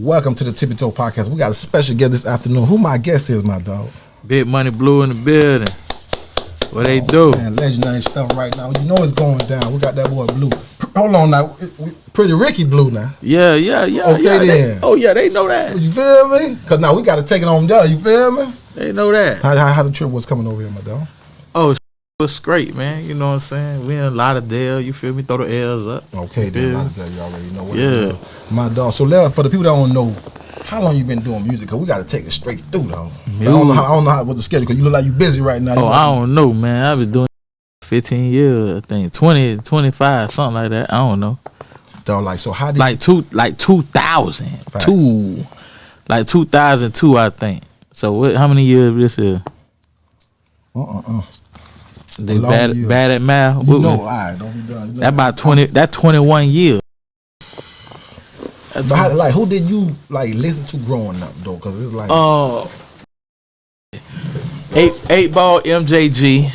Welcome to the Tippie Toe podcast. We got a special guest this afternoon. Who my guest is, my dog? Big Money Blue in the building. What they do? Man, legendary stuff right now. You know it's going down. We got that boy Blue. Hold on now. Pretty Ricky Blue now. Yeah. Okay then. They know that. You feel me? Because now we got to take it on there. You feel me? They know that. How the trip was coming over here, my dog? Oh, it was great, man. You know what I'm saying? We in a lot of Dale. You feel me? Throw the L's up. Okay, then a lot of Dale. You already know what it is. My dog. So for the people that don't know, how long you been doing music? Because we got to take it straight through, though. I don't know what the schedule, because you look like you busy right now. I don't know, man. I've been doing 15 years, I think. 20, 25, something like that. I don't know. Dog, so how did... Like 2000. Facts. 2002, I think. So how many years this is? They bad at math. You know, don't be done. That about 20. That 21 years. But who did you listen to growing up though? Because it's like 8-Ball MJG.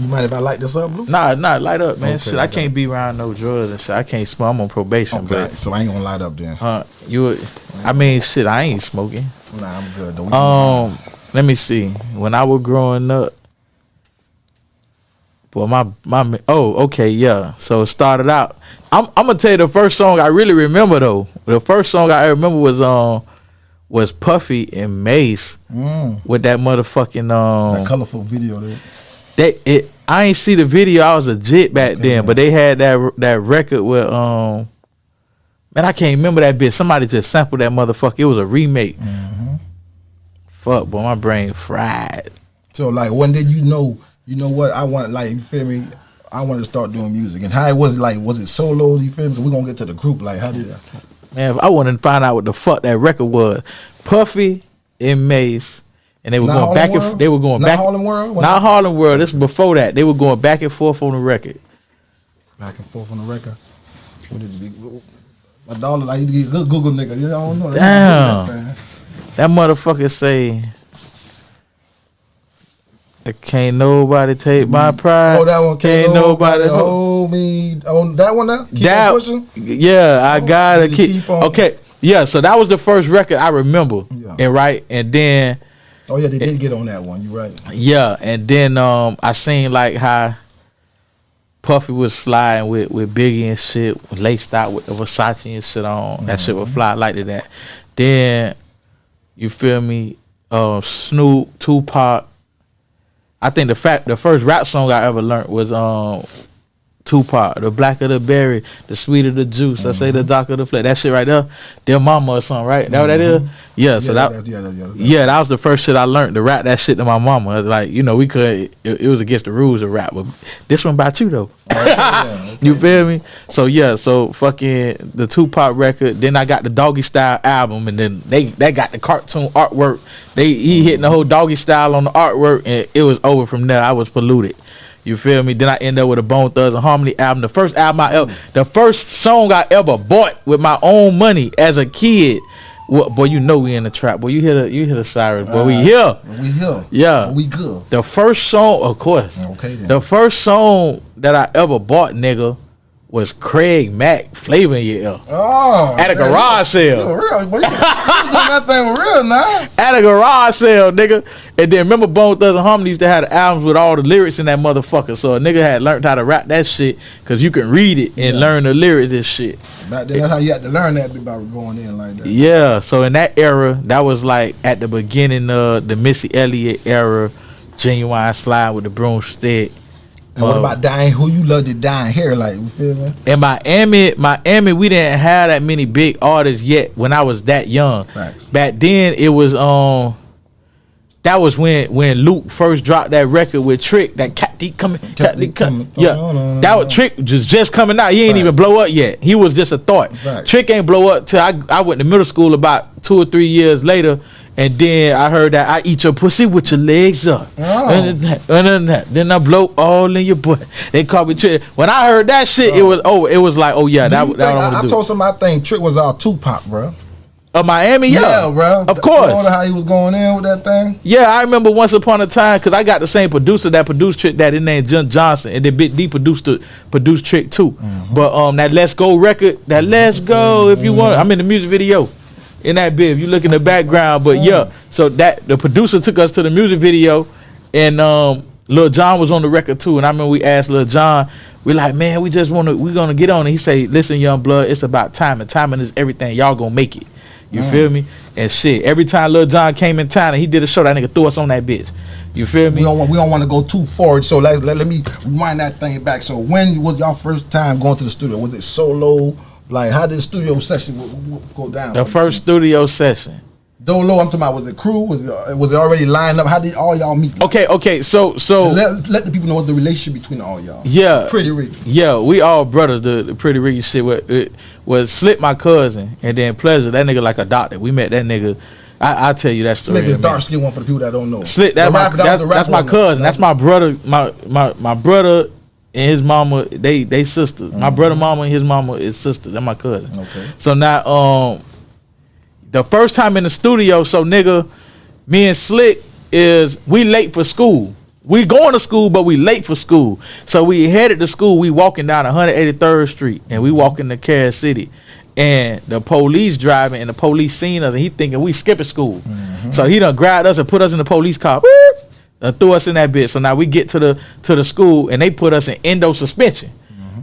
You mind if I light this up, Blue? Nah, light up, man. Okay, shit, I can't be around no drugs and shit. I can't smoke. I'm on probation. Okay, but so I ain't gonna light up then. I ain't smoking. Nah, I'm good though. Let me see. When I was growing up, boy, yeah. So it started out. I'm gonna tell you the first song I really remember though. The first song I remember was Puffy and Mace with that motherfucking that colorful video there. I ain't see the video. I was a jit back then, but they had that record with man, I can't remember that bitch. Somebody just sampled that motherfucker. It was a remake. Fuck, boy, my brain fried. So when did you know what I want, you feel me? I wanted to start doing music. And how it was was it solo, you feel me? So we're gonna get to the group, how did that? Man, I wanted to find out what the fuck that record was. Puffy and Mace. And they were going back and they were going back. Not Harlem World? Not Harlem World. This was before that. They were going back and forth on the record. Back and forth on the record. My dog like you get good Google nigga. You don't know. Damn. That motherfucker say, can't nobody take my pride. Oh, that one. Can't nobody hold me. Oh, that one now? Keep on pushing? Yeah, I gotta keep on. Okay. Yeah, so that was the first record I remember. Yeah. And then oh yeah, they did get on that one. You right. Yeah, and then I seen how Puffy was sliding with Biggie and shit, laced out with the Versace and shit on. That shit would fly like that. Then you feel me? Snoop, Tupac. I think the first rap song I ever learned was Tupac, the blacker the berry, the sweeter the juice. I say the darker the flavor. That shit right there, Dear Mama or something, right? That what that is? Yeah. So that was the first shit I learned to rap that shit to my mama. We could. It was against the rules to rap, but this one about you though. Okay. You feel me? So yeah. So fucking the Tupac record. Then I got the Doggy Style album, and then they got the cartoon artwork. He hitting the whole Doggy Style on the artwork, and it was over from there. I was polluted. You feel me? Then I end up with a Bone Thugs and Harmony album. The first song I ever bought with my own money as a kid. Boy, you know we in the trap. Boy, you hear the sirens. Boy, we here. We here. Yeah. We good. The first song, of course. Okay then. The first song that I ever bought, nigga, was Craig Mack, Flavor in Your Ear. Oh, at a garage sale. You real, boy. You doing that thing real now. At a garage sale, nigga. And then remember Bone Thugs and Harmony used to have the albums with all the lyrics in that motherfucker. So a nigga had learned how to rap that shit because you can read it and learn the lyrics and shit. Back then, that's how you had to learn that about going in like that. Yeah. So in that era, that was at the beginning of the Missy Elliott era, Genuine Slide with the broomstick. And what about dying? Who you love to dye hair you feel me? In Miami, we didn't have that many big artists yet when I was that young. Facts. Back then, it was that was when Luke first dropped that record with Trick. That Cat D coming. Yeah, that was Trick just coming out. He ain't even blow up yet. He was just a thought. Facts. Trick ain't blow up till I went to middle school about 2 or 3 years later. And then I heard that I eat your pussy with your legs up. Oh. Then I blow all in your butt. They call me Trick. When I heard that shit, it was like, oh yeah, that I want to do. I told somebody I think Trick was all Tupac, bro. Of Miami, yeah, bro. Of course. Florida, how he was going in with that thing. Yeah, I remember once upon a time because I got the same producer that produced Trick that his name John Johnson, and then Big D produced Trick too. But that Let's Go record, that Let's Go, if you want, I'm in the music video in that bit. If you look in the background, but yeah, so that the producer took us to the music video, and Lil John was on the record too. And I remember we asked Lil John, we like, man, we're gonna get on. And he say, listen, young blood, it's about timing. Timing is everything. Y'all gonna make it. You feel me? And shit, every time Lil Jon came in town and he did a show, that nigga threw us on that bitch. You feel me? We don't want to go too forward, so let me rewind that thing back. So when was y'all first time going to the studio? Was it solo? Like, how did the studio session go down? The first studio session. Dolo, I'm talking about, was it crew? Was it already lined up? How did all y'all meet? Okay, so let the people know what the relationship between all y'all. Yeah. Pretty Ricky. Yeah, we all brothers, the Pretty Ricky shit. Was Slick my cousin, and then Pleasure, that nigga like a doctor. We met that nigga. I'll tell you that story. Slick is dark skin one for the people that don't know. Slick, that's my cousin. That's my brother. My brother and his mama, they sisters. My brother mama and his mama is sisters. That's my cousin. Okay. So now the first time in the studio, so nigga, me and Slick we late for school. We going to school, but we late for school. So we headed to school. We walking down 183rd Street, and we walking to Carol City. And the police driving, and the police seen us, and he thinking we skipping school. So he done grabbed us and put us in the police car. And threw us in that bitch. So now we get to the school, and they put us in endo suspension.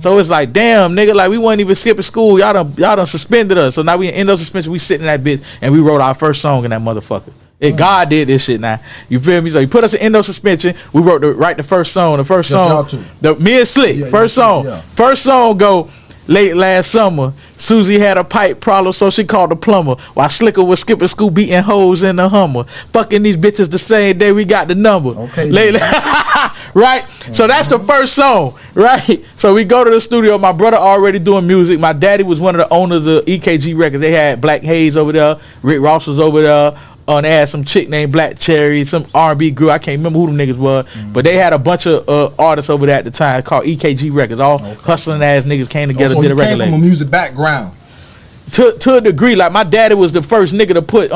So it's like, damn, nigga, like we wasn't even skipping school. Y'all done suspended us. So now we in endo suspension. We sitting in that bitch, and we wrote our first song in that motherfucker. God did this shit now. You feel me? So he put us in endo suspension. We wrote the first song. The first song, me and Slick, first song. Yeah. First song go, late last summer, Susie had a pipe problem, so she called the plumber. While Slicker was skipping school, beating hoes in the Hummer. Fucking these bitches the same day we got the number. Okay. Right? So that's the first song, right? So we go to the studio. My brother already doing music. My daddy was one of the owners of EKG Records. They had Black Hayes over there. Rick Ross was over there. They had some chick named Black Cherry, some R&B group. I can't remember who them niggas was, but they had a bunch of artists over there at the time called EKG Records. All hustling ass niggas came together, did a record label. Came from a music background. To a degree, like my daddy was the first nigga to put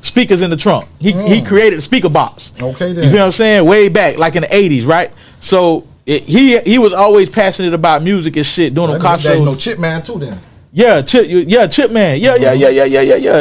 speakers in the trunk. He created a speaker box. Okay, then. You feel what I'm saying? Way back, like in the 80s, right? So he was always passionate about music and shit, doing them car shows. No Chip Man too then. Yeah, Chip Man. Yeah.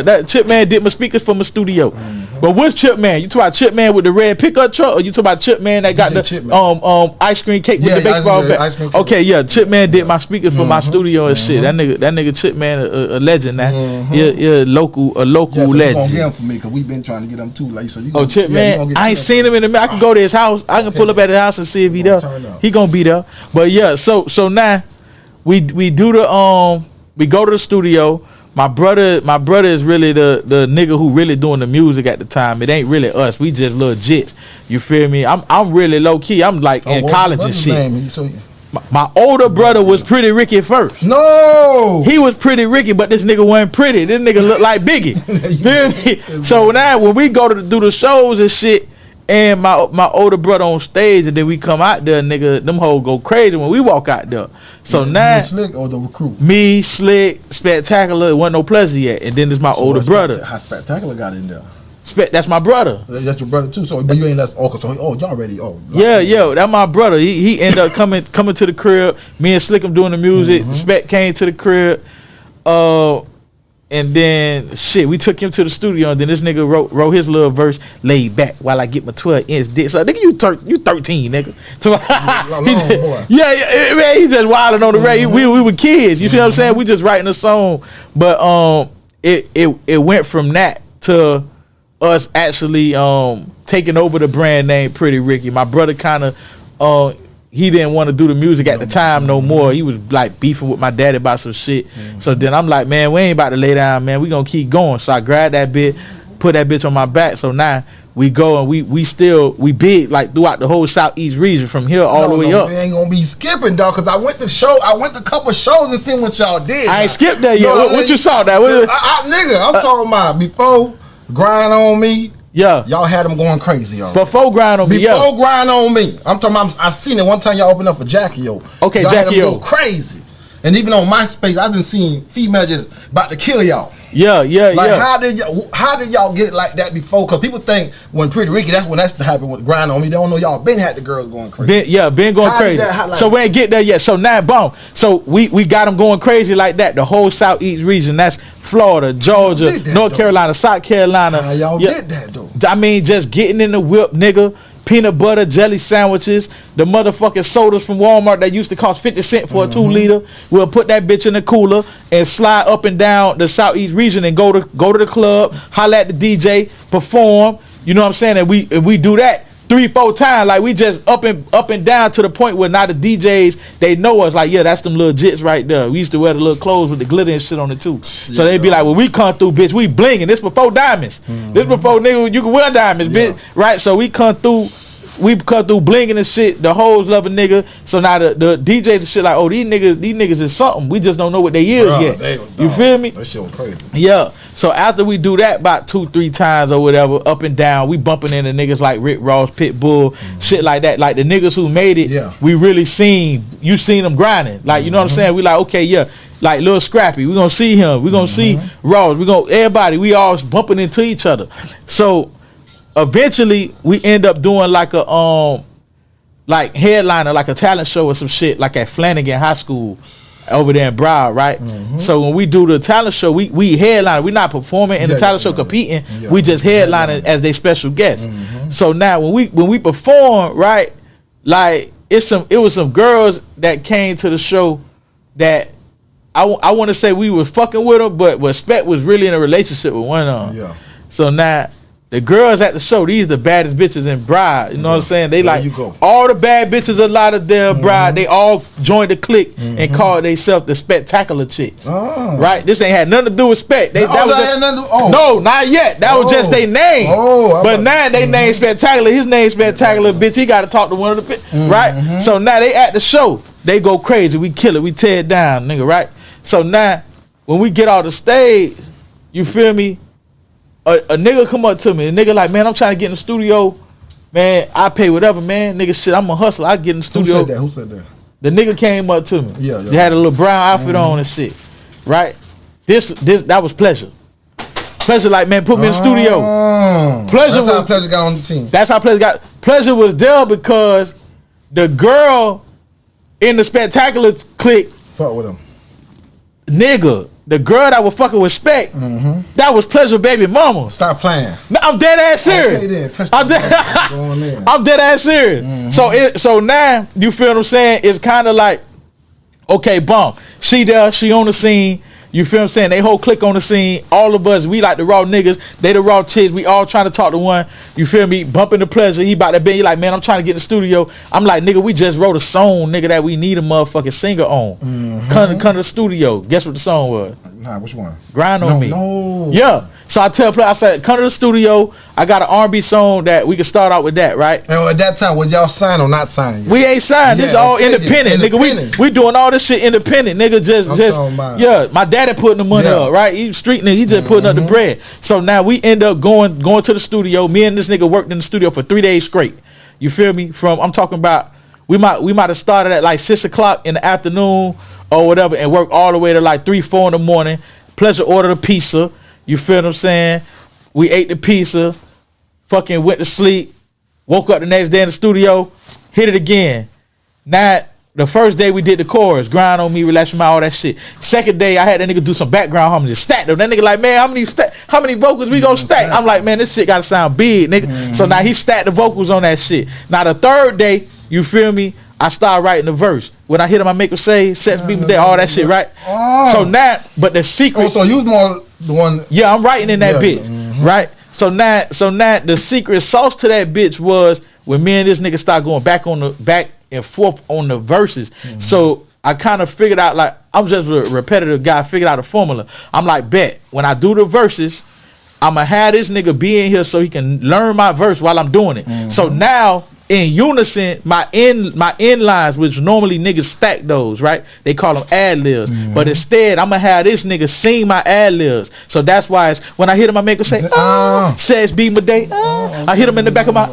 That Chip Man did my speakers for my studio. But which Chip Man? You talk about Chip Man with the red pickup truck, or you talk about Chip Man that got the ice cream cake with the baseball bat? Okay, yeah, Chip Man did my speakers for my studio and shit. That nigga Chip Man a legend now. Yeah, a local legend. You gonna get him for me because we've been trying to get him too. Like so, Chip Man. I ain't seen him in a minute. I can go to his house. I can pull up at his house and see if he there. He gonna be there. But yeah, so now we do the we go to the studio. My brother is really the nigga who really doing the music at the time. It ain't really us. We just little jits. You feel me? I'm really low key. I'm like in college and shit. My older brother was Pretty Ricky first. No, he was Pretty Ricky, but this nigga wasn't pretty. This nigga looked like Biggie. Feel me? So now when we go to do the shows and shit, and my older brother on stage, and then we come out there, nigga, them hoes go crazy when we walk out there. So now, Slick or the recruit? Me, Slick, Spectacular, it wasn't no Pleasure yet, and then there's my older brother. How Spectacular got in there? That's my brother. That's your brother too. So, but you ain't left. Y'all ready? That's my brother. He ended up coming to the crib. Me and Slick doing the music. Spec came to the crib. And then shit, we took him to the studio, and then this nigga wrote his little verse, laid back while I get my 12-inch dick. So nigga, you 13, nigga. Man, he just wilding on the radio. We were kids. You feel what I'm saying? We just writing a song, but it went from that to us actually taking over the brand name Pretty Ricky. My brother kind of he didn't want to do the music at the time no more. He was like beefing with my daddy about some shit. So then I'm like, man, we ain't about to lay down, man. We gonna keep going. So I grabbed that bitch, put that bitch on my back. So now we go and we big like throughout the whole southeast region from here all the way up. We ain't gonna be skipping, dog, because I went to a couple shows and seen what y'all did. I ain't skipped that yet. What you saw that? Nigga, I'm talking about before Grind On Me. Yeah, y'all had them going crazy already. Before Grind On Me. Before Grind On Me. I'm talking about, I seen it one time y'all opened up for Jackie O. Okay, y'all Jackie had them O. go crazy. And even on MySpace, I done seen females just about to kill y'all. Yeah. How did y'all get it like that before? Because people think when Pretty Ricky, that's when that's happened with Grind On Me. They don't know y'all been had the girls going crazy. Been going crazy. So we ain't get there yet. So now, boom. So we got them going crazy like that. The whole Southeast region. That's Florida, Georgia, North Carolina, South Carolina. How y'all did that though? I mean, just getting in the whip, nigga. Peanut butter jelly sandwiches, the motherfucking sodas from Walmart that used to cost 50 cents for a 2 liter. We'll put that bitch in the cooler and slide up and down the Southeast region and go to the club, holla at the DJ, perform. You know what I'm saying? And we do that 3-4 times. Like we just up and down to the point where now the DJs, they know us. Like, yeah, that's them little jits right there. We used to wear the little clothes with the glitter and shit on it too. So they be like, well, we come through, bitch, we blinging. This before diamonds. This before nigga you can wear diamonds, bitch. Right? So we come through blinging and shit. The hoes love a nigga. So now the DJs and shit like, oh, these niggas is something. We just don't know what they is yet. You feel me? That shit was crazy. Yeah. So after we do that about 2-3 times or whatever, up and down, we bumping into niggas like Rick Ross, Pitbull, shit like that. Like the niggas who made it, we really seen them grinding. Like, you know what I'm saying? We like, okay, yeah. Like Lil Scrappy, we gonna see him. We gonna see Ross. Everybody. We all bumping into each other. So eventually we end up doing like a like headliner, like a talent show or some shit, like at Flanagan High School over there in Broward, right? So when we do the talent show, we headline. We're not performing in the talent show competing. We just headlining as they special guest. So now when we perform, right, like it was some girls that came to the show that I want to say we was fucking with them, but Spec was really in a relationship with one of them. Yeah. So now the girls at the show, these the baddest bitches in Bride. You know what I'm saying? They like all the bad bitches a lot of their Bride. They all joined the clique and called themselves the Spectacular Chicks. Right? This ain't had nothing to do with Spec. No, not yet. That was just their name. But now they name Spectacular. His name Spectacular, bitch. He got to talk to one of the bitch. Right? So now they at the show. They go crazy. We kill it. We tear it down, nigga. Right? So now when we get off the stage, you feel me? A nigga come up to me, a nigga like, man, I'm trying to get in the studio, man, I pay whatever, man, nigga, shit, I'm a hustler, I get in the studio. Who said that? The nigga came up to me. He had a little brown outfit on and shit, right? That was Pleasure. Pleasure like, man, put me in the studio. That's how Pleasure got on the team. That's how Pleasure was there because the girl in the Spectacular clique fuck with him. Nigga, the girl that was fucking with Spec, that was Pleasure baby mama. Stop playing. No, I'm dead ass serious. Okay, then. I'm dead ass serious. So now, you feel what I'm saying? It's kind of like, okay, bump. She there, she on the scene. You feel what I'm saying? They whole clique on the scene. All of us, we like the raw niggas. They the raw chicks. We all trying to talk to one. You feel me? Bumping the Pleasure. He about to be. He like, man, I'm trying to get in the studio. I'm like, nigga, we just wrote a song, nigga, that we need a motherfucking singer on. Come to the studio. Guess what the song was? Nah, which one? Grind on Me. No. Yeah. So I tell Pleasure, I said, come to the studio. I got an R&B song that we can start out with that, right? And at that time, was y'all signed or not signed yet? We ain't signed. This is all independent, nigga. We doing all this shit independent, nigga. Just my daddy putting the money up, right? He street nigga. He just putting up the bread. So now we end up going to the studio. Me and this nigga worked in the studio for 3 days straight. You feel me? I'm talking about we might have started at like 6 o'clock in the afternoon or whatever, and work all the way to like 3-4 in the morning. Pleasure ordered a pizza. You feel what I'm saying? We ate the pizza, fucking went to sleep, woke up the next day in the studio, hit it again. Now, the first day we did the chorus, Grind on Me, Relax Your Mind, all that shit. Second day, I had that nigga do some background harmony, stack them. That nigga like, man, how many vocals we gonna stack? I'm like, man, this shit gotta sound big, nigga. So now he stacked the vocals on that shit. Now the third day, you feel me? I started writing the verse. When I hit him, I make him say, sex, beat me there, all that shit, right? So now, but the secret. So you was more the one. Yeah, I'm writing in that bitch, right? So now the secret sauce to that bitch was when me and this nigga start going back and forth on the verses. So I kind of figured out, like, I'm just a repetitive guy, figured out a formula. I'm like, bet, when I do the verses, I'm going to have this nigga be in here so he can learn my verse while I'm doing it. So now, in unison, my end lines, which normally niggas stack those, right? They call them ad-libs. But instead, I'm going to have this nigga sing my ad-libs. So that's why it's, when I hit him, I make him say, says be my day, I hit him in the back of my,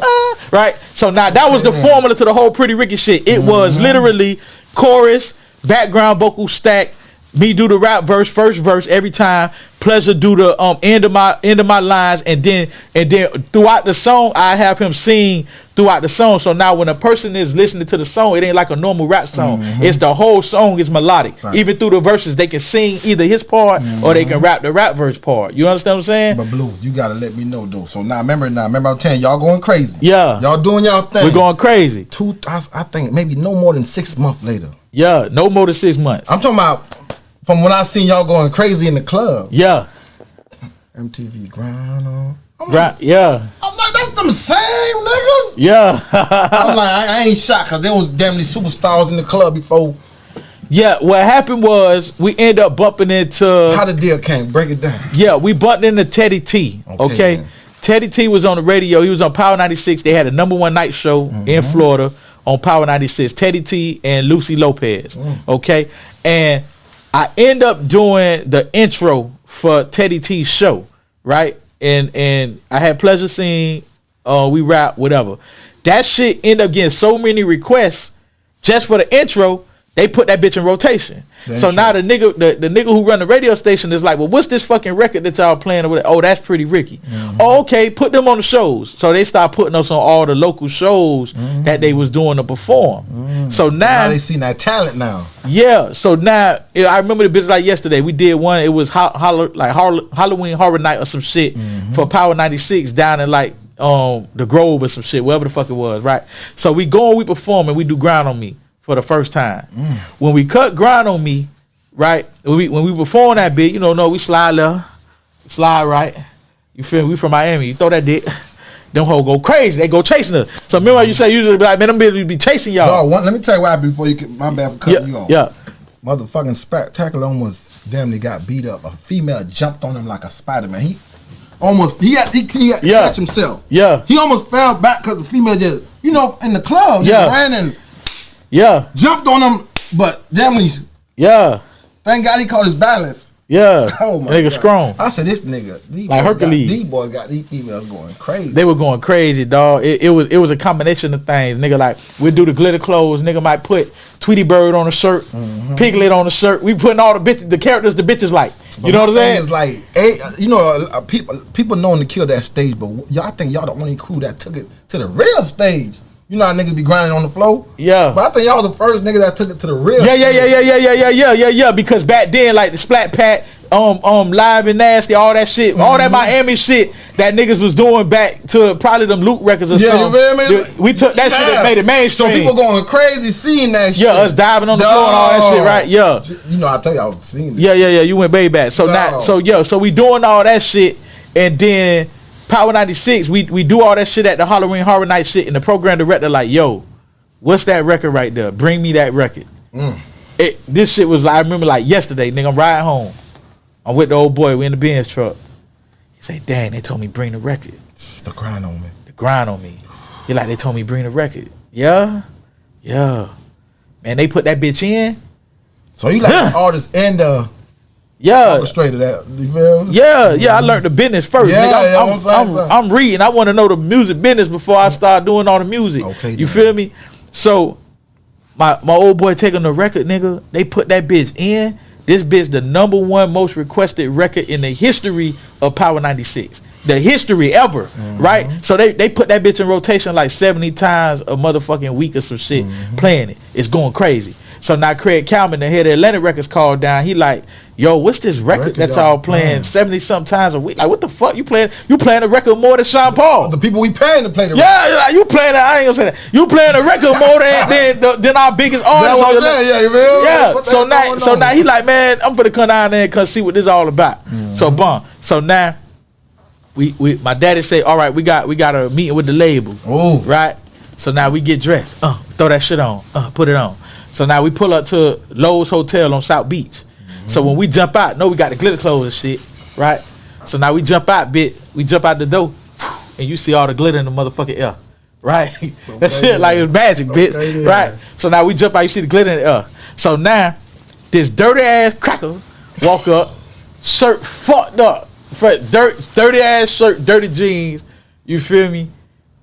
right? So now that was the formula to the whole Pretty Ricky shit. It was literally chorus, background vocal stack, Me do the rap verse, first verse every time. Pleasure do the end of my lines, and then throughout the song, I have him sing throughout the song. So now when a person is listening to the song, it ain't like a normal rap song. It's the whole song is melodic. Right. Even through the verses, they can sing either his part or they can rap the rap verse part. You understand what I'm saying? But Blue, you gotta let me know though. So remember I'm telling y'all going crazy. Yeah, y'all doing y'all thing. We're going crazy. I think maybe no more than 6 months later. Yeah, no more than 6 months. I'm talking about from when I seen y'all going crazy in the club. Yeah. MTV grind on. Yeah. I'm like, that's them same niggas. Yeah. I'm like, I ain't shocked because there was damn these superstars in the club before. Yeah, what happened was we end up bumping into. How the deal came? Break it down. Yeah, we bumped into Teddy T. Okay. Teddy T was on the radio. He was on Power 96. They had a #1 night show in Florida on Power 96. Teddy T and Lucy Lopez. Okay. And I end up doing the intro for Teddy T's show, right? And I had pleasure seeing we rap, whatever. That shit ended up getting so many requests just for the intro, they put that bitch in rotation. So now the nigga who run the radio station is like, well, what's this fucking record that y'all playing? Oh, that's Pretty Ricky. Oh, okay, put them on the shows. So they start putting us on all the local shows that they was doing to perform. So now they seen that talent now. Yeah. So now I remember the bitch like yesterday. We did one. It was Halloween Horror Night or some shit for Power 96 down in like the Grove or some shit, wherever the fuck it was, right? So we go and we perform and we do Grind on Me for the first time. When we cut Grind on Me, right? When we perform that bit, we slide left, slide right. You feel me? We from Miami. You throw that dick. Them hoes go crazy. They go chasing us. So remember you say usually be like, man, them bitches be chasing y'all. Dog, let me tell you what happened before you get my bad for cutting you off. Yeah. Motherfucking Spectacular almost damn near got beat up. A female jumped on him like a Spider-Man. He had to catch himself. Yeah. He almost fell back because the female just, in the club, just ran and jumped on him, but damn near. Yeah. Thank God he caught his balance. Yeah. Oh my nigga God. Strong. I said, this nigga, like Hercules. These boys got these females going crazy. They were going crazy, dog. It was a combination of things. Nigga, like, we'd do the glitter clothes. Nigga might put Tweety Bird on a shirt, Piglet on a shirt. We putting all the characters the bitches like. You know what I'm saying? It's like, people knowing to kill that stage, but I think y'all the only crew that took it to the real stage. You know how niggas be grinding on the floor? Yeah. But I think y'all the first nigga that took it to the real. Yeah. Because back then, like the Splat Pat, Live and Nasty, all that shit, all that Miami shit that niggas was doing back to probably them Luke records or something. You feel me? We took that shit and made it mainstream. So people going crazy seeing that shit. Yeah, us diving on the floor and all that shit, right? Yeah. I tell y'all seen it. Yeah. You went way back. So so we doing all that shit, and then Power 96, we do all that shit at the Halloween Horror Night shit, and the program director like, yo, what's that record right there? Bring me that record. This shit was, I remember like yesterday, nigga, I'm riding home. I'm with the old boy, we in the Benz truck. He say, dang, they told me bring the record. The grind on me. The grind on me. He like, they told me bring the record. Yeah. Man, they put that bitch in. So you like artists and orchestrated that, you feel me? Yeah, I learned the business first. Nigga, I'm reading. I want to know the music business before I start doing all the music. Okay, you feel me? So my old boy taking the record, nigga, they put that bitch in. This bitch the #1 most requested record in the history of Power 96. The history ever, right? So they put that bitch in rotation like 70 times a motherfucking week or some shit, playing it. It's going crazy. So now Craig Kalman, the head of Atlantic Records, called down. He like, yo, what's this record that y'all playing 70 something times a week? Like, what the fuck? You playing a record more than Sean Paul? The people we paying to play the record. Yeah, like, you playing I ain't gonna say that. You playing a record more than our biggest artists. That's what I'm saying, you feel? Yeah. So now he like, man, I'm gonna come down there and come see what this all about. So So now we my daddy say, all right, we got a meeting with the label. Right? So now we get dressed. Throw that shit on. Put it on. So now we pull up to Lowe's Hotel on South Beach. So when we jump out, we got the glitter clothes and shit, right? So now we jump out, we jump out the door, and you see all the glitter in the motherfucking air, right? That shit like it's magic, bitch, right? So now we jump out, you see the glitter in the air. So now this dirty ass cracker walk up, shirt fucked up, dirty ass shirt, dirty jeans, you feel me?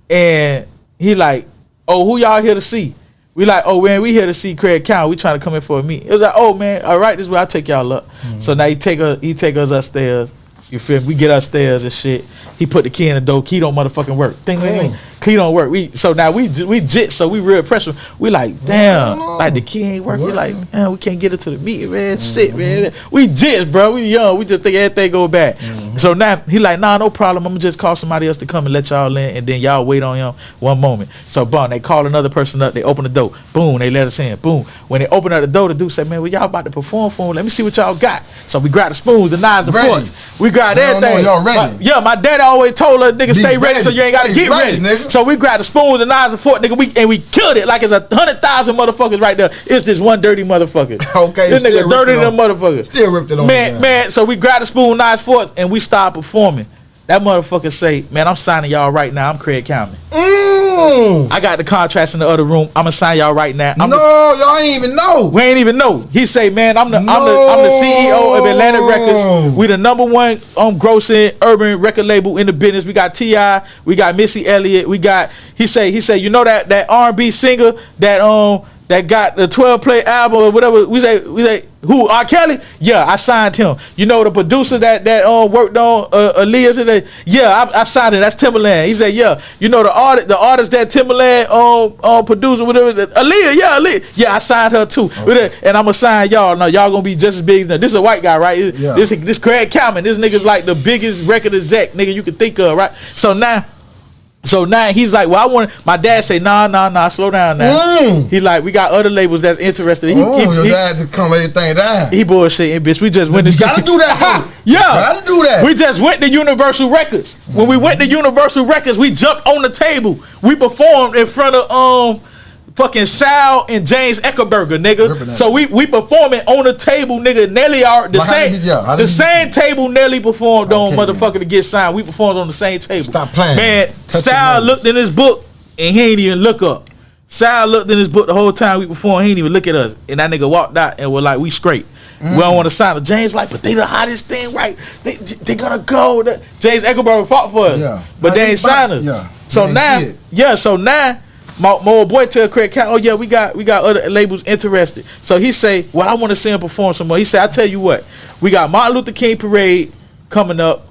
And he like, oh, who y'all here to see? We like, oh man, we here to see Craig County. We trying to come in for a meet. It was like, oh man, all right, this is where I take y'all up. So now he take us upstairs. You feel me? We get upstairs and shit. He put the key in the door. Key don't motherfucking work. Ding, ding, ding. Key don't work. So now we jit. So we real pressure. We like, damn, like the key ain't working. We like, damn, we can't get it to the meeting, man. Shit, man. We jit, bro. We young. We just think everything go bad. So now he like, nah, no problem. I'm gonna just call somebody else to come and let y'all in, and then y'all wait on him one moment. So boom, they call another person up. They open the door. Boom, they let us in. Boom. When they open up the door, the dude said, man, well, y'all about to perform for him. Let me see what y'all got. So we grab the spoons, the knives, the forks. We grab everything. Y'all ready? My daddy always told us, nigga, stay ready so you ain't gotta get ready. So we grab the spoons, the knives, and fork, nigga, and we killed it like it's 100,000 motherfuckers right there. It's this one dirty motherfucker. Okay, this nigga dirty than motherfucker. Still ripped it on. Man. So we grab the spoon, knives, forks, and we start performing. That motherfucker say, man, I'm signing y'all right now. I'm Craig County. I got the contracts in the other room. I'm gonna sign y'all right now. Y'all ain't even know. We ain't even know. He say, man, I'm the CEO of Atlantic Records. We the number one grossing urban record label in the business. We got T.I., we got Missy Elliott, we got he say, you know that R&B singer that got the 12-play album or whatever. We say who? R. Kelly? Yeah, I signed him. You know the producer that worked on Aaliyah today? Yeah, I signed it. That's Timberland. He said, yeah. You know the artist that Timberland producer, whatever. Aaliyah. Yeah, I signed her too. Okay. And I'm gonna sign y'all. Now y'all gonna be just as big. This is a white guy, right? Yeah. This Craig County. This nigga's like the biggest record exec nigga you can think of, right? So now he's like, well, I want. My dad say, nah, slow down now. He like, we got other labels that's interested. Your dad to come everything down. He bullshitting, bitch. We just went to. You gotta do that. Yeah, gotta do that. We just went to Universal Records. When we went to Universal Records, we jumped on the table. We performed in front of fucking Sal and James Eckerberger, nigga. So we performing on the table, nigga. Nelly the same table Nelly performed on, motherfucker, to get signed. We performed on the same table. Stop playing. Man, Sal looked in his book and he ain't even look up. Sal looked in his book the whole time we performed. He ain't even look at us. And that nigga walked out and was like, we straight. We don't want to sign it. James like, but they the hottest thing, right? They gonna go. James Eckerberger fought for us. Yeah. But they ain't signed us. Yeah. So now, my old boy tell Craig County, oh yeah, we got other labels interested. So he say, well, I want to see him perform some more. He said, I tell you what, we got Martin Luther King parade coming up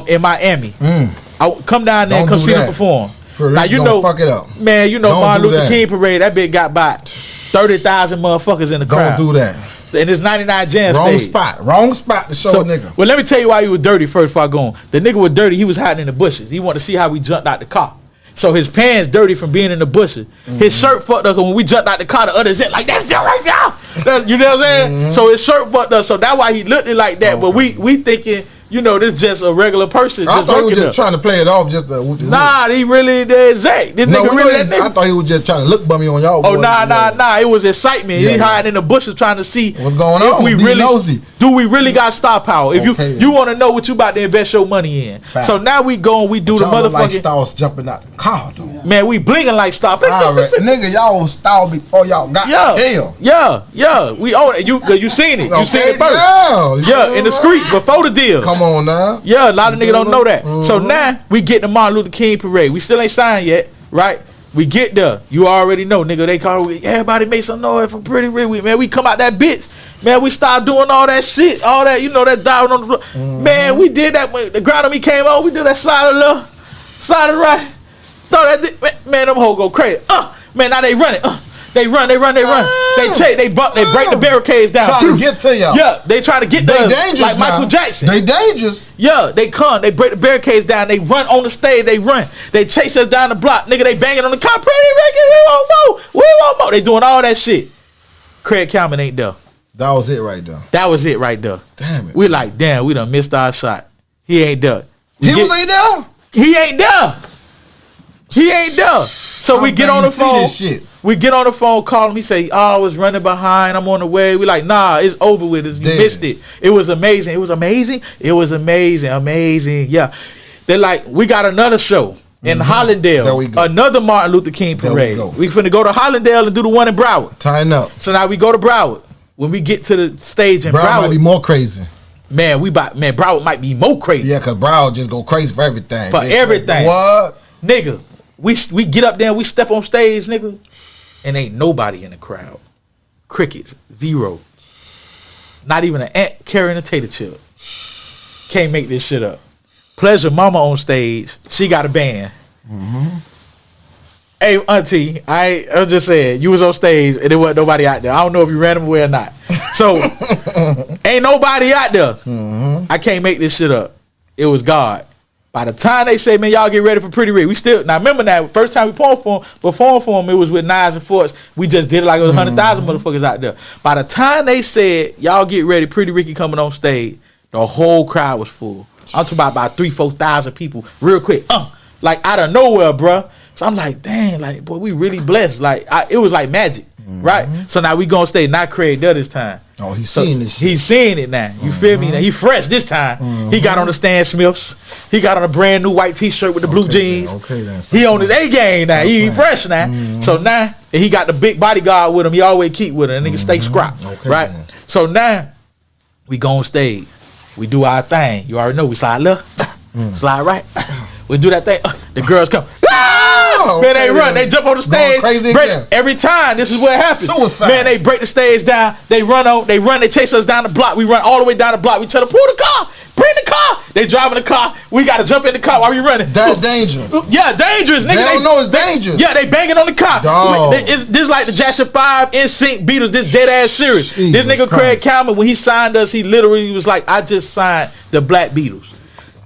in Miami. I come down there and come see him perform. Now you know, fuck it up. Man, you know Martin Luther King parade, that bitch got by 30,000 motherfuckers in the crowd. Don't do that. And it's 99 Jam stage. Wrong spot to show a nigga. Well, let me tell you why he was dirty first before I go on. The nigga was dirty, he was hiding in the bushes. He wanted to see how we jumped out the car. So his pants dirty from being in the bushes. His shirt fucked up, and when we jumped out the car, the others said, like, that's just right now. You know what I'm saying? So his shirt fucked up, so that's why he looked it like that. But we thinking, you know, this just a regular person. I thought he was just trying to play it off. Nah, he really the exact. This nigga really. I thought he was just trying to look bummy on y'all. Oh, nah. It was excitement. He hiding in the bushes trying to see what's going on. If we really nosy. Do we really got star power? If you want to know what you about to invest your money in. Fact. So now we go and we do the motherfucking. Like stars jumping out the car, though. Man, we blinging like star. Nigga, y'all was star before y'all got hell. Yeah. We own it. You seen it. You seen it first. Yeah, in the streets before the deal. Come on now. Yeah, a lot of niggas don't know that. So now we get the Martin Luther King parade. We still ain't signed yet, right? We get there. You already know, nigga. They call everybody make some noise for Pretty Rick. Man, we come out that bitch. Man, we start doing all that shit, all that, you know, that down on the floor. Man, we did that when the ground on me came on. We did that slide to left, slide to right. Thought that man, them hoes go crazy. Man, now they running. They run. They chase. They break the barricades down. Trying to get to y'all. Yeah, they trying to get they dangerous like Michael now. Jackson. They dangerous. Yeah, they come. They break the barricades down. They run on the stage. They run. They chase us down the block. Nigga, they banging on the car. Pretty Ricky, we won't know. They doing all that shit. Craig County ain't there. That was it right there. Damn it. We like, damn, we done missed our shot. He ain't there. Ain't there? He ain't there. So we get on the phone. We get on the phone, call him. He say, "Oh, I was running behind. I'm on the way." We like, "Nah, it's over with. You missed it. It was amazing. Amazing. Yeah." They're like, "We got another show in Hollandale. There we go. Another Martin Luther King parade. We finna go to Hollandale and do the one in Broward. Tying up. So now we go to Broward. When we get to the stage in Broward might be more crazy. Man, Broward might be more crazy. Yeah, cause Broward just go crazy for everything. Everything. What? Nigga, we get up there and we step on stage, nigga. and ain't nobody in the crowd. Crickets, 0. Not even an ant carrying a tater chip. Can't make this shit up. Pleasure Mama on stage. She got a band. Hey, auntie, I'm just saying, you was on stage and there wasn't nobody out there. I don't know if you ran them away or not. So, ain't nobody out there. I can't make this shit up. It was God. By the time they say, man, y'all get ready for Pretty Rick, we still, now remember that first time we performed for him, it was with Knives and Forks. We just did it like it was 100,000 motherfuckers out there. By the time they said, y'all get ready, Pretty Ricky coming on stage, the whole crowd was full. I'm talking about 3,000-4,000 people real quick. Like out of nowhere, bruh. So I'm like, dang, like, boy, we really blessed. Like, it was like magic, right? So now we gonna stay, not Craig Dell this time. Oh, he's seeing this shit. He's seeing it now. You feel me? Now he fresh this time. He got on the Stan Smiths. He got on a brand new white t-shirt with the blue jeans. He on his A game now. He fresh now. So now he got the big bodyguard with him. He always keep with him. And nigga stay scrap. Right? Then. So now we go on stage. We do our thing. You already know we slide left, slide right. We do that thing. The girls come. Man, they run. They jump on the stage. Every time, this is what happens. Suicide. Man, they break the stage down. They run. They chase us down the block. We run all the way down the block. We try to pull the car. Bring the car. They driving the car. We got to jump in the car while we running. That's dangerous. Yeah, dangerous. Nigga, they don't know it's dangerous. Yeah, they banging on the car. This like the Jackson 5 NSYNC Beatles. This dead ass serious. This nigga Craig Kalman, when he signed us, he literally was like, I just signed the Black Beatles.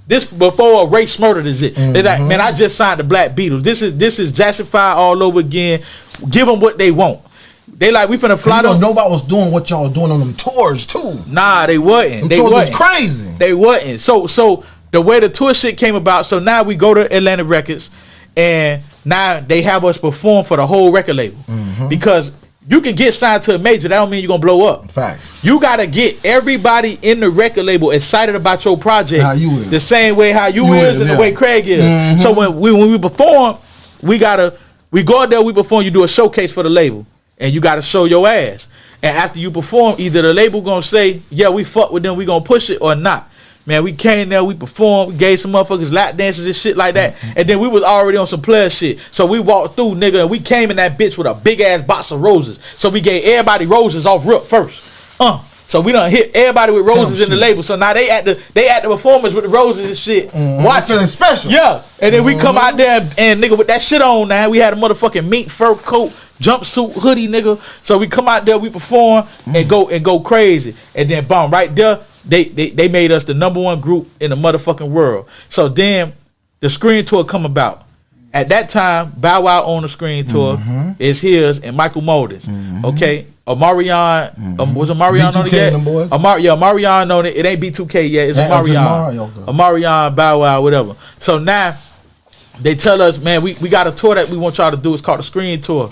This before Ray murdered is it? Like, man, I just signed the Black Beatles. This is Jackson 5 all over again. Give them what they want. They like, we finna fly them. Nobody was doing what y'all was doing on them tours too. Nah, they wasn't. Them tours was crazy. They wasn't. So the way the tour shit came about, so now we go to Atlantic Records and now they have us perform for the whole record label. Because you can get signed to a major, that don't mean you're gonna blow up. Facts. You gotta get everybody in the record label excited about your project. How you is. The same way how you is and the way Craig is. So when we perform, we go out there, we perform, you do a showcase for the label. And you gotta show your ass. And after you perform, either the label gonna say, yeah, we fuck with them, we gonna push it, or not. Man, we came there, we performed, we gave some motherfuckers lap dances and shit like that. And then we was already on some player shit. So we walked through, nigga, and we came in that bitch with a big ass box of roses. So we gave everybody roses off rip first. So we done hit everybody with roses in the label. So now they at the performance with the roses and shit. Watching it special. Yeah. And then we come out there and nigga with that shit on now. We had a motherfucking mink fur coat, jumpsuit, hoodie, nigga. So we come out there, we perform and go crazy. And then boom, right there, they made us the #1 group in the motherfucking world. So then the screen tour come about. At that time, Bow Wow on the screen tour is his and Michael Molders. Okay. Omarion, was Omarion on it yet? Omarion on it. It ain't B2K yet. It's Omarion. Omarion, Bow Wow, whatever. So now they tell us, man, we got a tour that we want y'all to do. It's called the Screen Tour.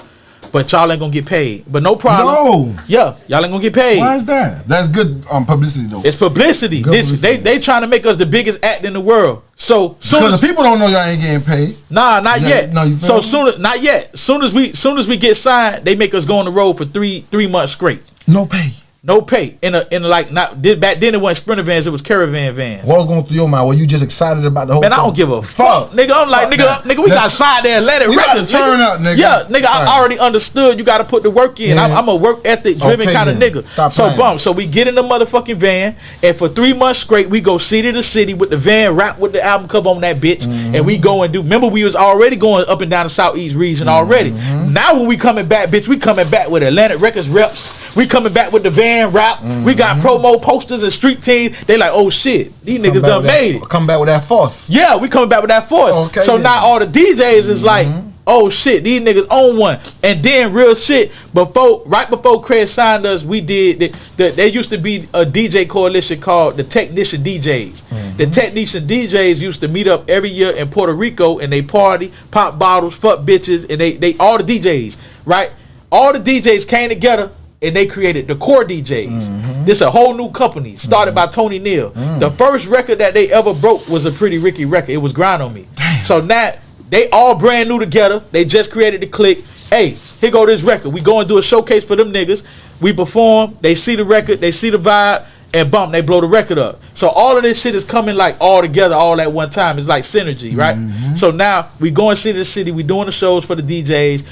But y'all ain't gonna get paid. But no problem. No. Yeah, y'all ain't gonna get paid. Why is that? That's good publicity though. It's publicity. They trying to make us the biggest act in the world. So because the people don't know y'all ain't getting paid. Nah, not yet. No, you feel not yet. Soon as we get signed, they make us go on the road for three months straight. No pay. No pay. In like not back then it wasn't Sprinter vans, it was Caravan vans. What was going through your mind? Were you just excited about the whole Man, I don't give a fuck. Nigga, I'm like, nigga, we got signed there and let it record. Turn up, nigga. Yeah, nigga, I already understood you gotta put the work in. I'm a work ethic driven kind of nigga. So we get in the motherfucking van and for 3 months straight we go city to city with the van, rap with the album cover on that bitch, and we go and do. Remember we was already going up and down the Southeast region already. Now when we coming back, bitch, we coming back with Atlantic Records reps. We coming back with the van rap. We got promo posters and street teams. They like, oh shit, these niggas done made it. Come back with that force. Yeah, we coming back with that force. Okay, so now all the DJs is like, oh shit, these niggas own one. And then real shit, right before Craig signed us, we did there used to be a DJ coalition called the Technician DJs. The Technician DJs used to meet up every year in Puerto Rico and they party, pop bottles, fuck bitches, and they all the DJs, right? All the DJs came together and they created the Core DJs. This a whole new company started by Tony Neal. The first record that they ever broke was a Pretty Ricky record. It was Grind on Me. So now they all brand new together. They just created the clique. Hey, here go this record. We go and do a showcase for them niggas. We perform. They see the record. They see the vibe. And bump, they blow the record up. So all of this shit is coming like all together all at one time. It's like synergy, right? So now we going city to city. We doing the shows for the DJs.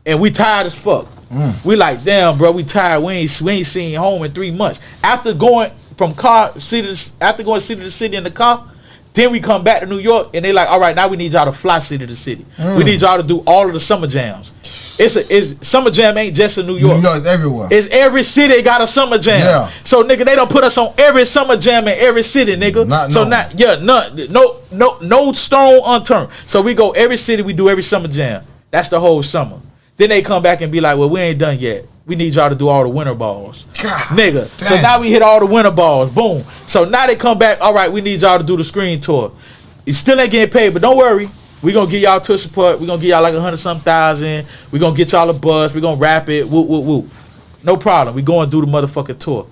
and we tired as fuck. We like, damn, bro, we tired. We ain't seen home in 3 months. After going from city to city in the car, then we come back to New York, and they like, all right, now we need y'all to fly city to city. We need y'all to do all of the summer jams. Summer jam ain't just in New York. New York, everywhere. It's every city got a summer jam. Yeah. So nigga, they don't put us on every summer jam in every city, nigga. No stone unturned. So we go every city, we do every summer jam. That's the whole summer. Then they come back and be like, well, we ain't done yet. We need y'all to do all the winter balls. God, nigga. Damn. So now we hit all the winter balls. Boom. So now they come back, all right, we need y'all to do the screen tour. You still ain't getting paid, but don't worry. We gonna give y'all tour support. We gonna give y'all like 100-some-thousand. We gonna get y'all a bus. We gonna wrap it. Whoop, whoop, whoop. No problem. We going do the motherfucking tour.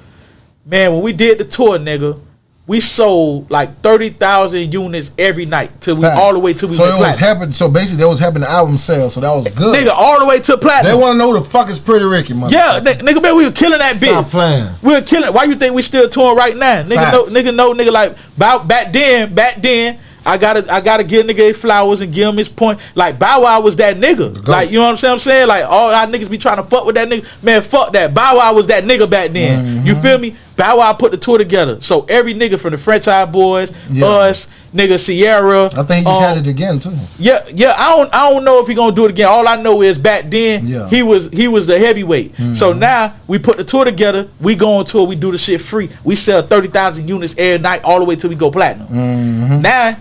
Man, when we did the tour, nigga, we sold like 30,000 units every night all the way till we went platinum. So basically, that was helping the album sales, so that was good. Nigga, all the way to platinum. They want to know who the fuck is Pretty Ricky, motherfucker. Yeah, nigga, man, we were killing that bitch. Stop playing. We were killing. Why you think we still touring right now? Nigga, like back then. I gotta give nigga his flowers and give him his point. Like Bow Wow was that nigga. Like, you know what I'm saying? Like all our niggas be trying to fuck with that nigga. Man, fuck that. Bow Wow was that nigga back then. You feel me? Bow Wow put the tour together. So every nigga from the French Eye Boys, us, nigga Sierra. I think he just had it again too. Yeah. I don't know if he gonna do it again. All I know is back then he was the heavyweight. So now we put the tour together. We go on tour. We do the shit free. We sell 30,000 units every night all the way till we go platinum. Now.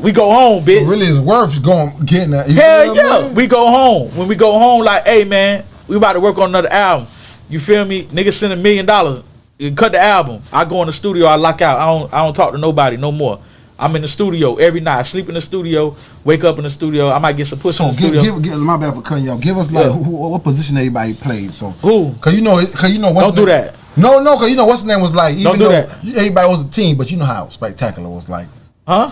We go home, bitch. So really, it's worth getting that. Hell yeah. We go home. When we go home, like, hey man, we about to work on another album. You feel me? Niggas send $1 million. Cut the album. I go in the studio. I lock out. I don't talk to nobody no more. I'm in the studio every night. I sleep in the studio. Wake up in the studio. I might get some pussy in the studio. My bad for cutting y'all. Give us like what position everybody played. So who? Cause you know what's don't do that. No, cause you know what's the name was like. Even don't do though that. Everybody was a team, but you know how Spectacular was like. Huh?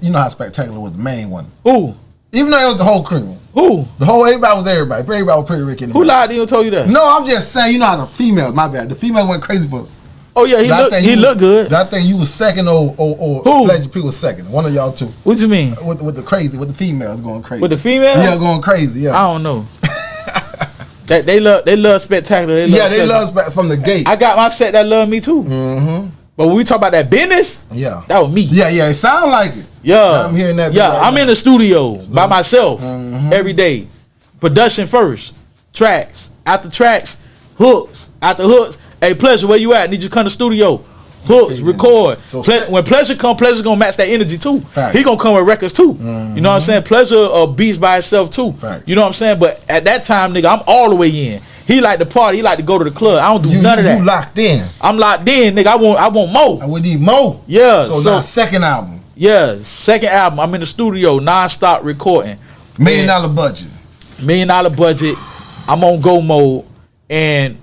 You know how Spectacular was the main one. Who? Even though it was the whole crew. Who? Everybody was everybody. Everybody was Pretty Ricky. Who lied to you and told you that? No, I'm just saying, you know how the females, my bad. The females went crazy for us. Oh yeah, he looked good. I think you was second or Pleasure P was second. One of y'all two. What you mean? With the females going crazy. With the females? Yeah, going crazy, yeah. I don't know. They love Spectacular. They love from the gate. I got my set that love me too. Mm-hmm. But when we talk about that business, that was me. Yeah, it sound like it. Yeah, I'm hearing that. Yeah, I'm in the studio by myself every day. Production first, tracks after tracks, hooks after hooks. Hey, Pleasure, where you at? Need you to come to the studio. Hooks, record. So when Pleasure come, Pleasure gonna match that energy too. Fact. He gonna come with records too. You know what I'm saying? Pleasure beats by itself too. Fact. You know what I'm saying? But at that time, nigga, I'm all the way in. He like to party. He like to go to the club. I don't do none of that. You locked in. I'm locked in, nigga. I want more. And we need more. Yeah. So now second album. Yeah, second album. I'm in the studio, non-stop recording. $1 million budget. $1 million budget. I'm on go mode, and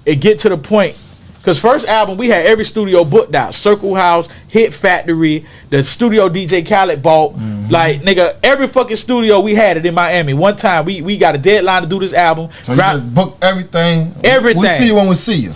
it get to the point. Cause first album we had every studio booked out. Circle House, Hit Factory, the studio DJ Khaled bought. Like nigga, every fucking studio we had it in Miami. One time we got a deadline to do this album. So you just booked everything. Everything. We see you when we see you.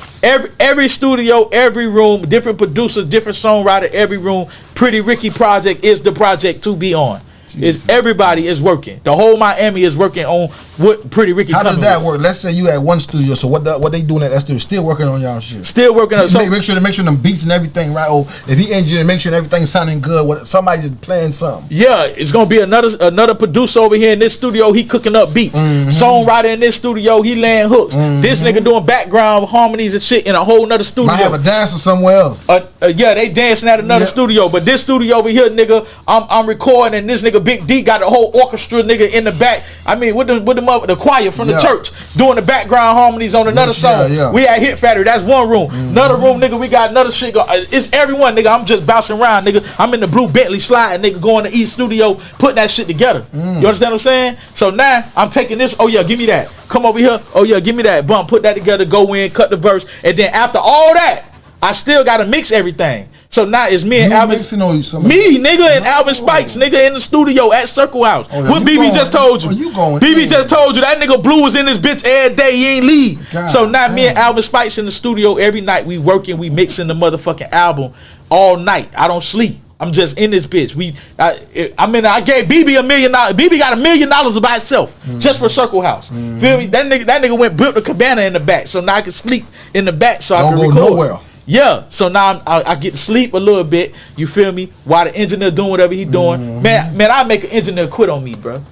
Every studio, every room, different producers, different songwriter, every room. Pretty Ricky project is the project to be on. Is everybody is working. The whole Miami is working on what Pretty Ricky. How does that work? Let's say you at one studio. So what they doing at that studio? Still working on y'all shit. Still working on. Make sure them beats and everything right. Or if he engineer, make sure everything's sounding good. Somebody just playing something. Yeah, it's gonna be another producer over here in this studio. He cooking up beats. Songwriter in this studio. He laying hooks. This nigga doing background harmonies and shit in a whole nother studio. Might have a dancer somewhere else. Yeah, they dancing at another studio. But this studio over here, nigga, I'm recording, and this nigga Big D got a whole orchestra nigga in the back. I mean, with the choir from the church doing the background harmonies on another song. We at Hit Factory. That's one room. Another room, nigga, we got another shit. It's everyone, nigga. I'm just bouncing around, nigga. I'm in the blue Bentley sliding, nigga, going to East Studio, putting that shit together. You understand what I'm saying? So now I'm taking this. Oh yeah, give me that. Come over here. Oh yeah, give me that. Bump, put that together. Go in, cut the verse, and then after all that, I still gotta mix everything. So now it's me and Alvin. Me, nigga, and Alvin Spikes, nigga, in the studio at Circle House. What BB just told you. BB just told you that nigga Blue was in this bitch every day. He ain't leave. So now me and Alvin Spikes in the studio every night. We working, we mixing the motherfucking album all night. I don't sleep. I'm just in this bitch. I gave BB $1 million. BB got $1 million by itself just for Circle House. Feel me? That nigga went built a cabana in the back, so now I can sleep in the back, so I can record. Don't go nowhere. Yeah, so now I get to sleep a little bit. You feel me? While the engineer doing whatever he doing, man, I make an engineer quit on me, bro.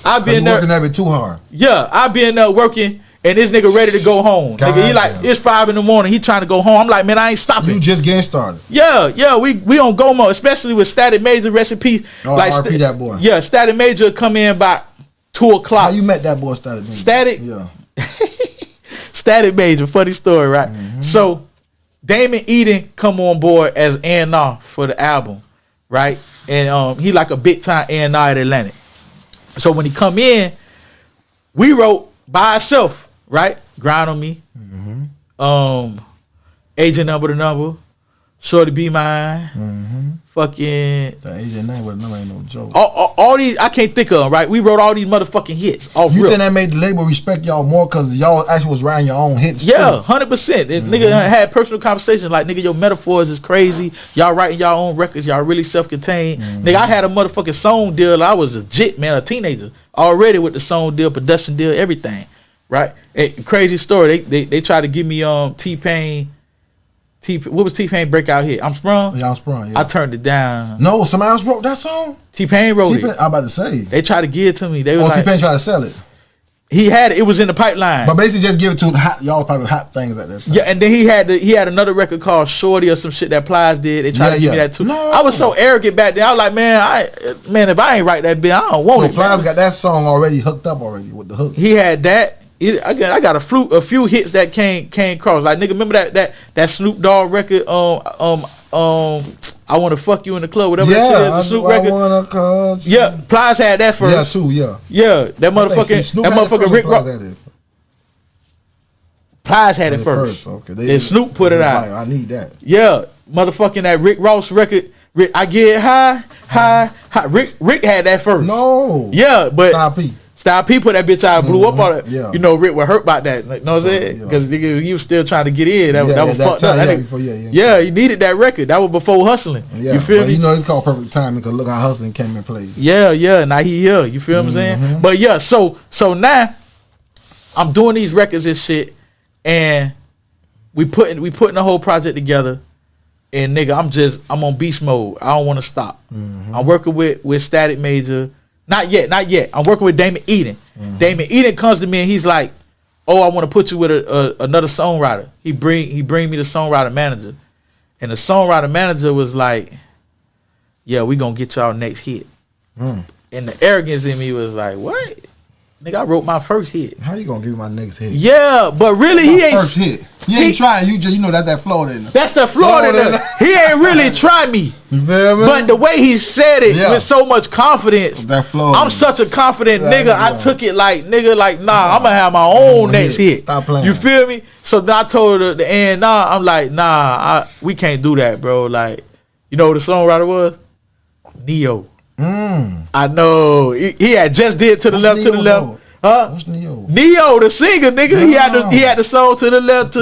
I been there working that bit too hard. Yeah, I been there working. And this nigga ready to go home. Nigga, he like, it's 5 a.m. He trying to go home. I'm like, man, I ain't stopping. You just getting started. Yeah, we on go mode, especially with Static Major recipe. Like RP that boy. Yeah, Static Major come in by 2 o'clock. How you met that boy, Static Major? Static? Yeah. Static Major, funny story, right? So Damon Eden come on board as A&R for the album, right? And he like a big time A&R at Atlantic. So when he come in, we wrote by ourselves. Right, Grind on Me, Agent Number the Number, Shorty Be Mine, fucking. That Agent Number the Number ain't no joke. All these I can't think of them, right? We wrote all these motherfucking hits. You think that made the label respect y'all more because y'all actually was writing your own hits? Yeah, 100%. Nigga had personal conversations like, nigga, your metaphors is crazy. Y'all writing y'all own records. Y'all really self-contained. Nigga, I had a motherfucking song deal. I was legit, man, a teenager already with the song deal, production deal, everything. Right, crazy story. They tried to give me T-Pain. What was T-Pain breakout hit? I'm Sprung. Yeah, I'm Sprung. Yeah. I turned it down. No, somebody else wrote that song. T-Pain wrote it. I'm about to say they tried to give it to me. They was like, T-Pain tried to sell it. He had it. It was in the pipeline. But basically, just give it to y'all probably hot things at that time. Yeah, and then he had another record called Shorty or some shit that Plies did. They tried to give me that too. No. I was so arrogant back then. I was like, man, if I ain't write that bit, I don't want it. Plies got that song already hooked up already with the hook. He had that. I got a few hits that came across. Like, nigga, remember that Snoop Dogg record? I Wanna Fuck You in the Club, whatever that shit is, the Snoop record. Yeah, Plies had that first. Yeah, too. Yeah. Yeah, that motherfucking Rick Ross. Plies had it first. Okay. Then Snoop put it out. I need that. Yeah, motherfucking that Rick Ross record. I Get High. Rick had that first. No. Yeah, but Style P put that bitch out, blew up on it. Yeah. You know, Rick was hurt about that. Like, know what I'm saying? Because he was still trying to get in. That was fucked up. Yeah, he needed that record. That was before Hustling. Yeah. You feel me? You know, it's called Perfect Timing because look how Hustling came and played. Yeah. Now he here. You feel what I'm saying? But yeah, so now I'm doing these records and shit, and we putting the whole project together. And nigga, I'm on beast mode. I don't want to stop. I'm working with Static Major. Not yet. I'm working with Damon Eden. Damon Eden comes to me and he's like, "Oh, I want to put you with another songwriter." He bring me the songwriter manager, and the songwriter manager was like, "Yeah, we gonna get y'all next hit." And the arrogance in me was like, "What? Nigga, I wrote my first hit. How you gonna give me my next hit?" Yeah, but really he ain't first hit. He ain't trying. You know that Florida in there. That's the Florida in there. He ain't really tried me. You feel me? But the way he said it with so much confidence. That Florida. I'm such a confident nigga. I took it like nah, I'm gonna have my own next hit. Stop playing. You feel me? So then I told her the end. I'm like, we can't do that, bro. Like, you know who the songwriter was? Neo. I know. He had just did to the left. Huh? What's Neo? Neo, the singer, nigga. He had the song to the left,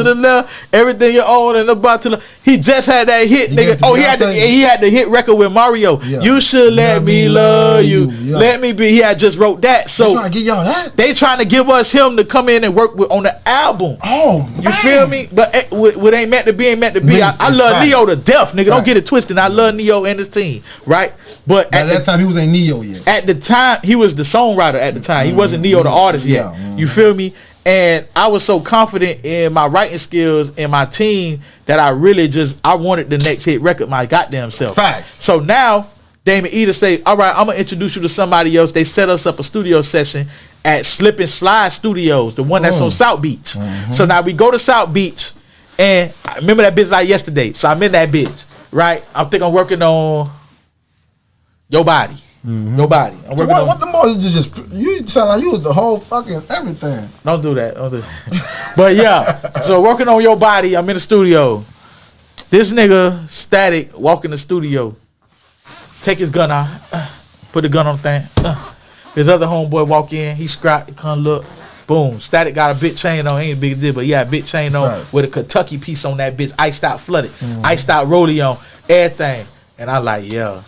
everything you own and about to the. He just had that hit, nigga. He had the hit record with Mario. Yeah. You should let me love you. Yeah. Let me be. He had just wrote that. So they trying to give y'all that. They trying to give us him to come in and work on the album. Oh, man. You feel me? But what ain't meant to be ain't meant to be. I love Neo to death, nigga. Don't get it twisted. I love Neo and his team, right? But at that time he was ain't Neo yet. At the time he was the songwriter. At the time he wasn't Neo the artist yet. You feel me? And I was so confident in my writing skills and my team that I really I wanted the next hit record my goddamn self. Facts. So now Damon Eder say, all right, I'm gonna introduce you to somebody else. They set us up a studio session at Slip and Slide Studios, the one that's on South Beach. So now we go to South Beach, and I remember that bitch like yesterday. So I'm in that bitch, right? I think I'm working on Your Body. Your Body. I'm working on. What the more you sound like you was the whole fucking everything. Don't do that. But yeah, so working on Your Body. I'm in the studio. This nigga Static walk in the studio, take his gun out, put the gun on the thing. His other homeboy walk in, he scrap, he come look, boom. Static got a big chain on, ain't a big deal, but he had a big chain on with a Kentucky piece on that bitch, iced out flooded, iced out rollie on, everything. And I like, yeah,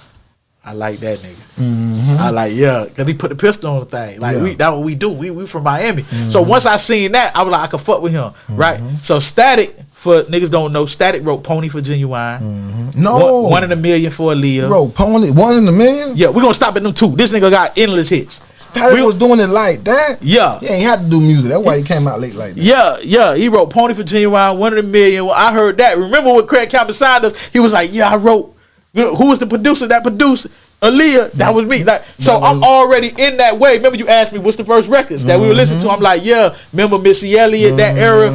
I like that nigga. I like, yeah, because he put the pistol on the thing. Like, that's what we do. We from Miami. So once I seen that, I was like, I could fuck with him, right? So Static, for niggas don't know, Static wrote Pony for Genuine. No. One in a Million for Aaliyah. He wrote Pony, 1 in a Million? Yeah, we're going to stop at them 2. This nigga got endless hits. Static was doing it like that? Yeah. He ain't had to do music. That's why he came out late like that. Yeah. He wrote Pony for Genuine, 1 in a Million. Well, I heard that. Remember when Craig Campbell signed us? He was like, yeah, I wrote. Who was the producer that produced? Aaliyah, that was me. Like, so I'm already in that way. Remember you asked me what's the first records that we were listening to? I'm like, yeah, remember Missy Elliott, that era,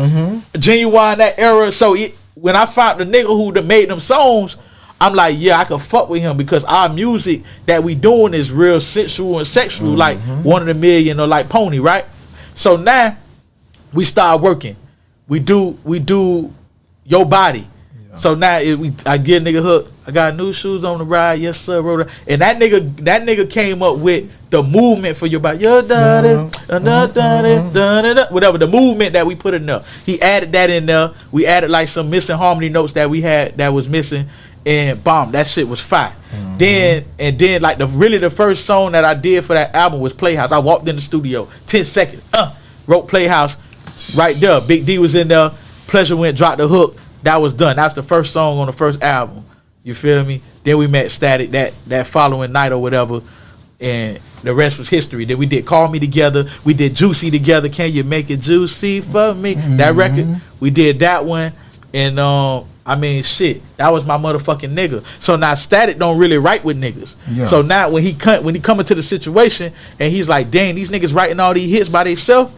Genuine, that era. So when I found the nigga who made them songs, I'm like, yeah, I can fuck with him because our music that we doing is real sensual and sexual, like 1 in a Million or like Pony, right? So now we start working. We do Your Body. So now I get a nigga hook. I got new shoes on the ride, yes sir. And that nigga came up with the movement for Your Body. Whatever the movement that we put in there. He added that in there. We added like some missing harmony notes that we had that was missing, and bomb, that shit was fire. Then like the first song that I did for that album was Playhouse. I walked in the studio, 10 seconds, wrote Playhouse right there. Big D was in there. Pleasure went, dropped the hook. That was done. That's the first song on the first album. You feel me? Then we met Static that following night or whatever, and the rest was history. Then we did Call Me Together. We did Juicy together. Can you make it juicy for me? That record, we did that one, and I mean, shit, that was my motherfucking nigga. So now Static don't really write with niggas. Yeah. So now when he come into the situation and he's like, dang, these niggas writing all these hits by themselves.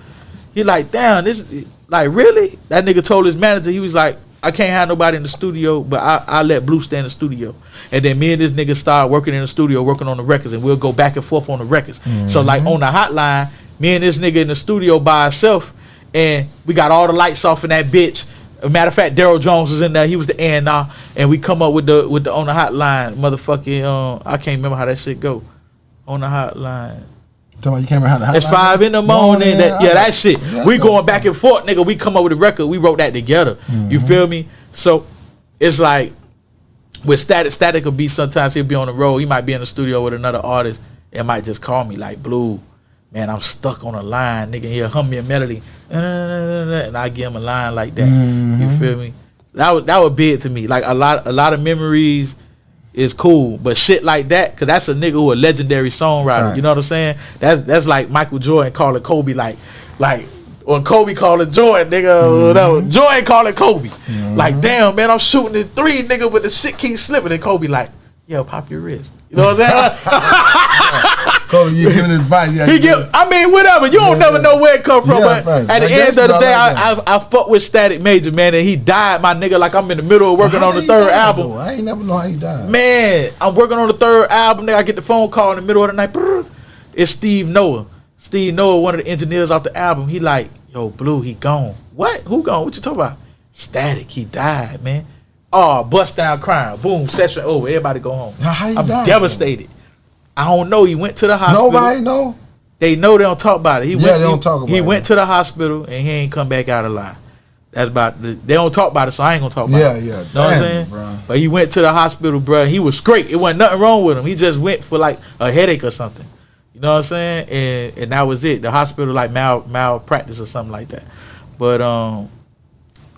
He like, damn, this like really? That nigga told his manager, he was like, I can't have nobody in the studio, but I let Blue stay in the studio. And then me and this nigga start working in the studio, working on the records, and we'll go back and forth on the records. So like on the hotline, me and this nigga in the studio by ourselves, and we got all the lights off in that bitch. As a matter of fact, Daryl Jones was in there. He was the A&R, and we come up with the on the hotline, motherfucking. I can't remember how that shit go. On the hotline. You can't remember how the hotline. It's 5 in the morning. That shit. Yeah, we going back and forth, nigga. We come up with a record. We wrote that together. You feel me? So it's like with Static will be sometimes he'll be on the road. He might be in the studio with another artist and might just call me like, Blue, man, I'm stuck on a line, nigga. He'll hum me a melody, and I give him a line like that. You feel me? That was big to me. Like a lot of memories is cool, but shit like that, because that's a nigga who a legendary songwriter. Nice. You know what I'm saying? That's like Michael Jordan calling Kobe like or Kobe calling Jordan, nigga. Jordan calling Kobe. Like, damn, man, I'm shooting the 3, nigga, but the shit keeps slipping. And Kobe like, yo, pop your wrist. You know what I'm saying? Kobe, you giving advice. I mean, whatever. You don't never know where it come from. But at the end of the day, I fuck with Static Major, man, and he died, my nigga, like I'm in the middle of working on the 3rd album. Bro? I ain't never know how he died. Man, I'm working on the 3rd album. Nigga, I get the phone call in the middle of the night. It's Steve Noah. Steve Noah, one of the engineers off the album. He like, yo, Blue, he gone. What? Who gone? What you talking about? Static, he died, man. Oh, bust down crying. Boom, session over. Everybody go home. How you I'm died, devastated. Bro? I don't know. He went to the hospital. Nobody know? They know they don't talk about it. They don't talk about it. He went to the hospital and he ain't come back out alive. That's about they don't talk about it, so I ain't gonna talk about it. Yeah. Know what I'm saying? Bro. But he went to the hospital, bro. He was great. It wasn't nothing wrong with him. He just went for like a headache or something. You know what I'm saying? And that was it. The hospital like malpractice or something like that. But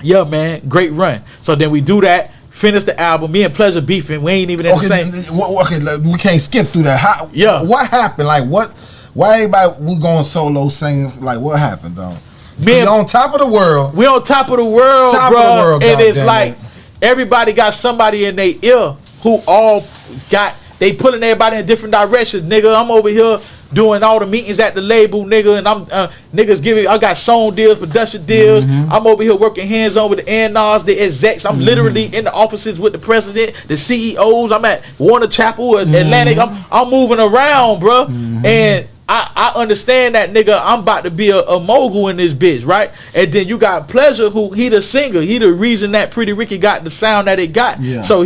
yeah, man, great run. So then we do that. Finish the album. Me and Pleasure beefing. We ain't even in the same. Okay, we can't skip through that. What happened? Like what? Why everybody we going solo singing? Like what happened though? We on top of the world. We on top of the world, bro. And it's like everybody got somebody in their ear who all got. They pulling everybody in different directions, nigga. I'm over here doing all the meetings at the label, nigga, and I'm niggas giving. I got song deals, production deals. I'm over here working hands on with the A&Rs, the execs. I'm literally in the offices with the president, the CEOs. I'm at Warner Chapel, Atlantic. I'm moving around, bro, and I understand that, nigga. I'm about to be a mogul in this bitch, right? And then you got Pleasure, who he the singer. He the reason that Pretty Ricky got the sound that it got. Yeah. So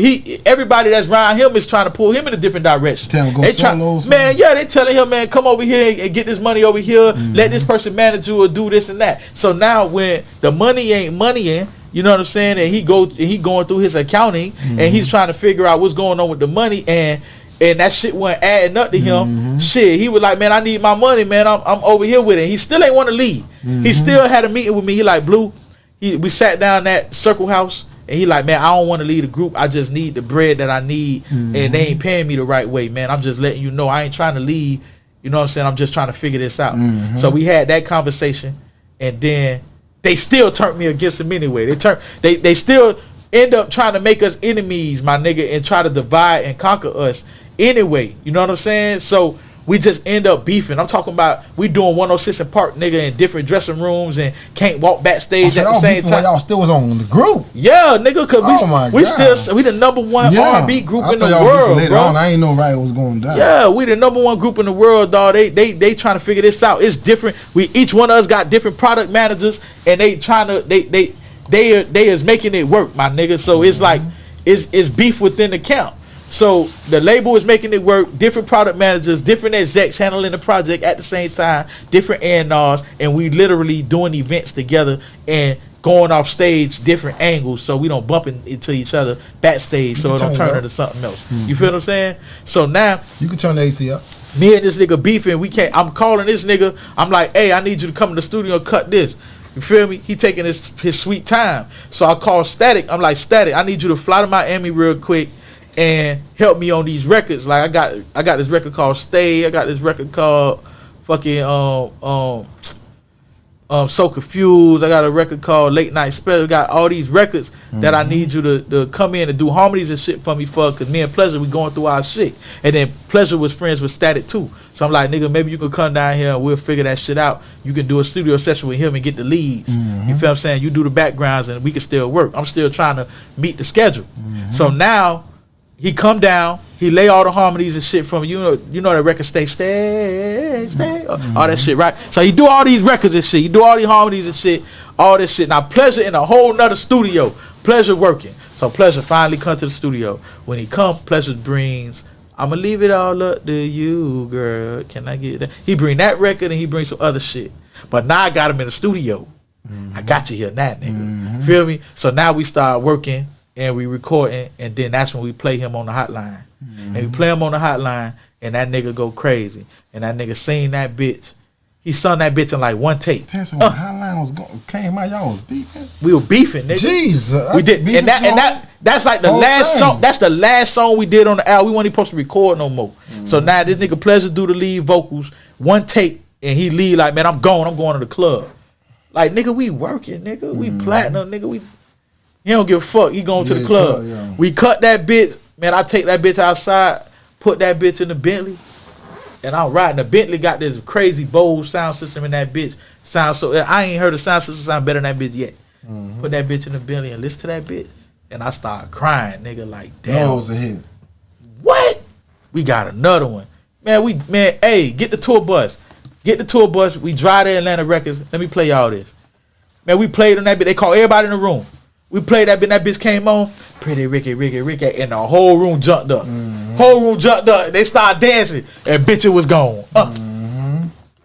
everybody that's around him is trying to pull him in a different direction. Tell him go solo. Man, yeah, they telling him, man, come over here and get this money over here. Let this person manage you or do this and that. So now when the money ain't money in, You know what I'm saying? And he going through his accounting and he's trying to figure out what's going on with the money and that shit wasn't adding up to him. Shit, he was like, man, I need my money, man. I'm over here with it. He still ain't want to leave. He still had a meeting with me. He like, Blue, we sat down at Circle House and he like, man, I don't want to leave the group. I just need the bread that I need and they ain't paying me the right way, man. I'm just letting you know I ain't trying to leave. You know what I'm saying? I'm just trying to figure this out. So we had that conversation and then they still turned me against him anyway. They still end up trying to make us enemies, my nigga, and try to divide and conquer us anyway. You know what I'm saying? So we just end up beefing. I'm talking about we doing 106 and Park, nigga, in different dressing rooms and can't walk backstage at the same time. Y'all still was on the group. Yeah, nigga, cause we the number one R&B group in the world, bro. I ain't know right what was going down. Yeah, we the number one group in the world, dog. They trying to figure this out. It's different. Each one of us got different product managers, and they trying to they is making it work, my nigga. So it's like it's beef within the camp. So the label is making it work, different product managers, different execs handling the project at the same time, different A&Rs, and we literally doing events together and going off stage different angles so we don't bump into each other backstage so it don't turn into something else. You feel what I'm saying? So now you can turn the AC up. Me and this nigga beefing, I'm calling this nigga, I'm like, hey, I need you to come to the studio and cut this. You feel me? He taking his sweet time. So I call Static, I'm like, Static, I need you to fly to Miami real quick and help me on these records. Like I got this record called Stay. I got this record called fucking So Confused. I got a record called Late Night Special. I got all these records that I need you to come in and do harmonies and shit for me cause me and Pleasure we going through our shit. And then Pleasure was friends with Static too. So I'm like, nigga, maybe you can come down here and we'll figure that shit out. You can do a studio session with him and get the leads. You feel what I'm saying? You do the backgrounds and we can still work. I'm still trying to meet the schedule. So now he come down, he lay all the harmonies and shit from you know that record stay, all that shit, right? So he do all these records and shit, he do all these harmonies and shit, all this shit. Now Pleasure in a whole nother studio, Pleasure working. So Pleasure finally come to the studio. When he come, Pleasure brings, I'ma leave it all up to you, girl. Can I get that? He bring that record and he bring some other shit. But now I got him in the studio. I got you here now, nigga. Feel me? So now we start working. And we recording, and then that's when we play him on the hotline. And we play him on the hotline, and that nigga go crazy. And that nigga seen that bitch. He sung that bitch in like one take. That's when the hotline was came out, y'all was beefing? We were beefing, nigga. Jesus. We did. And that's like the last song. That's the last song we did on the album. We weren't even supposed to record no more. So now this nigga Pleasure do the lead vocals, one take, and he leave like, man, I'm going to the club. Like, nigga, we working, nigga. We platinum, nigga. He don't give a fuck. He going to the club. We cut that bitch. Man, I take that bitch outside, put that bitch in the Bentley, and I'm riding. The Bentley got this crazy bold sound system in that bitch. I ain't heard a sound system sound better than that bitch yet. Put that bitch in the Bentley and listen to that bitch. And I start crying, nigga, like, damn. That was a hit. What? We got another one. Man, hey, get the tour bus. Get the tour bus. We drive to Atlanta Records. Let me play y'all this. Man, we played on that bitch. They called everybody in the room. We played that bitch. That bitch came on. Pretty Ricky, and the whole room jumped up. Whole room jumped up. They started dancing, and bitch, it was gone.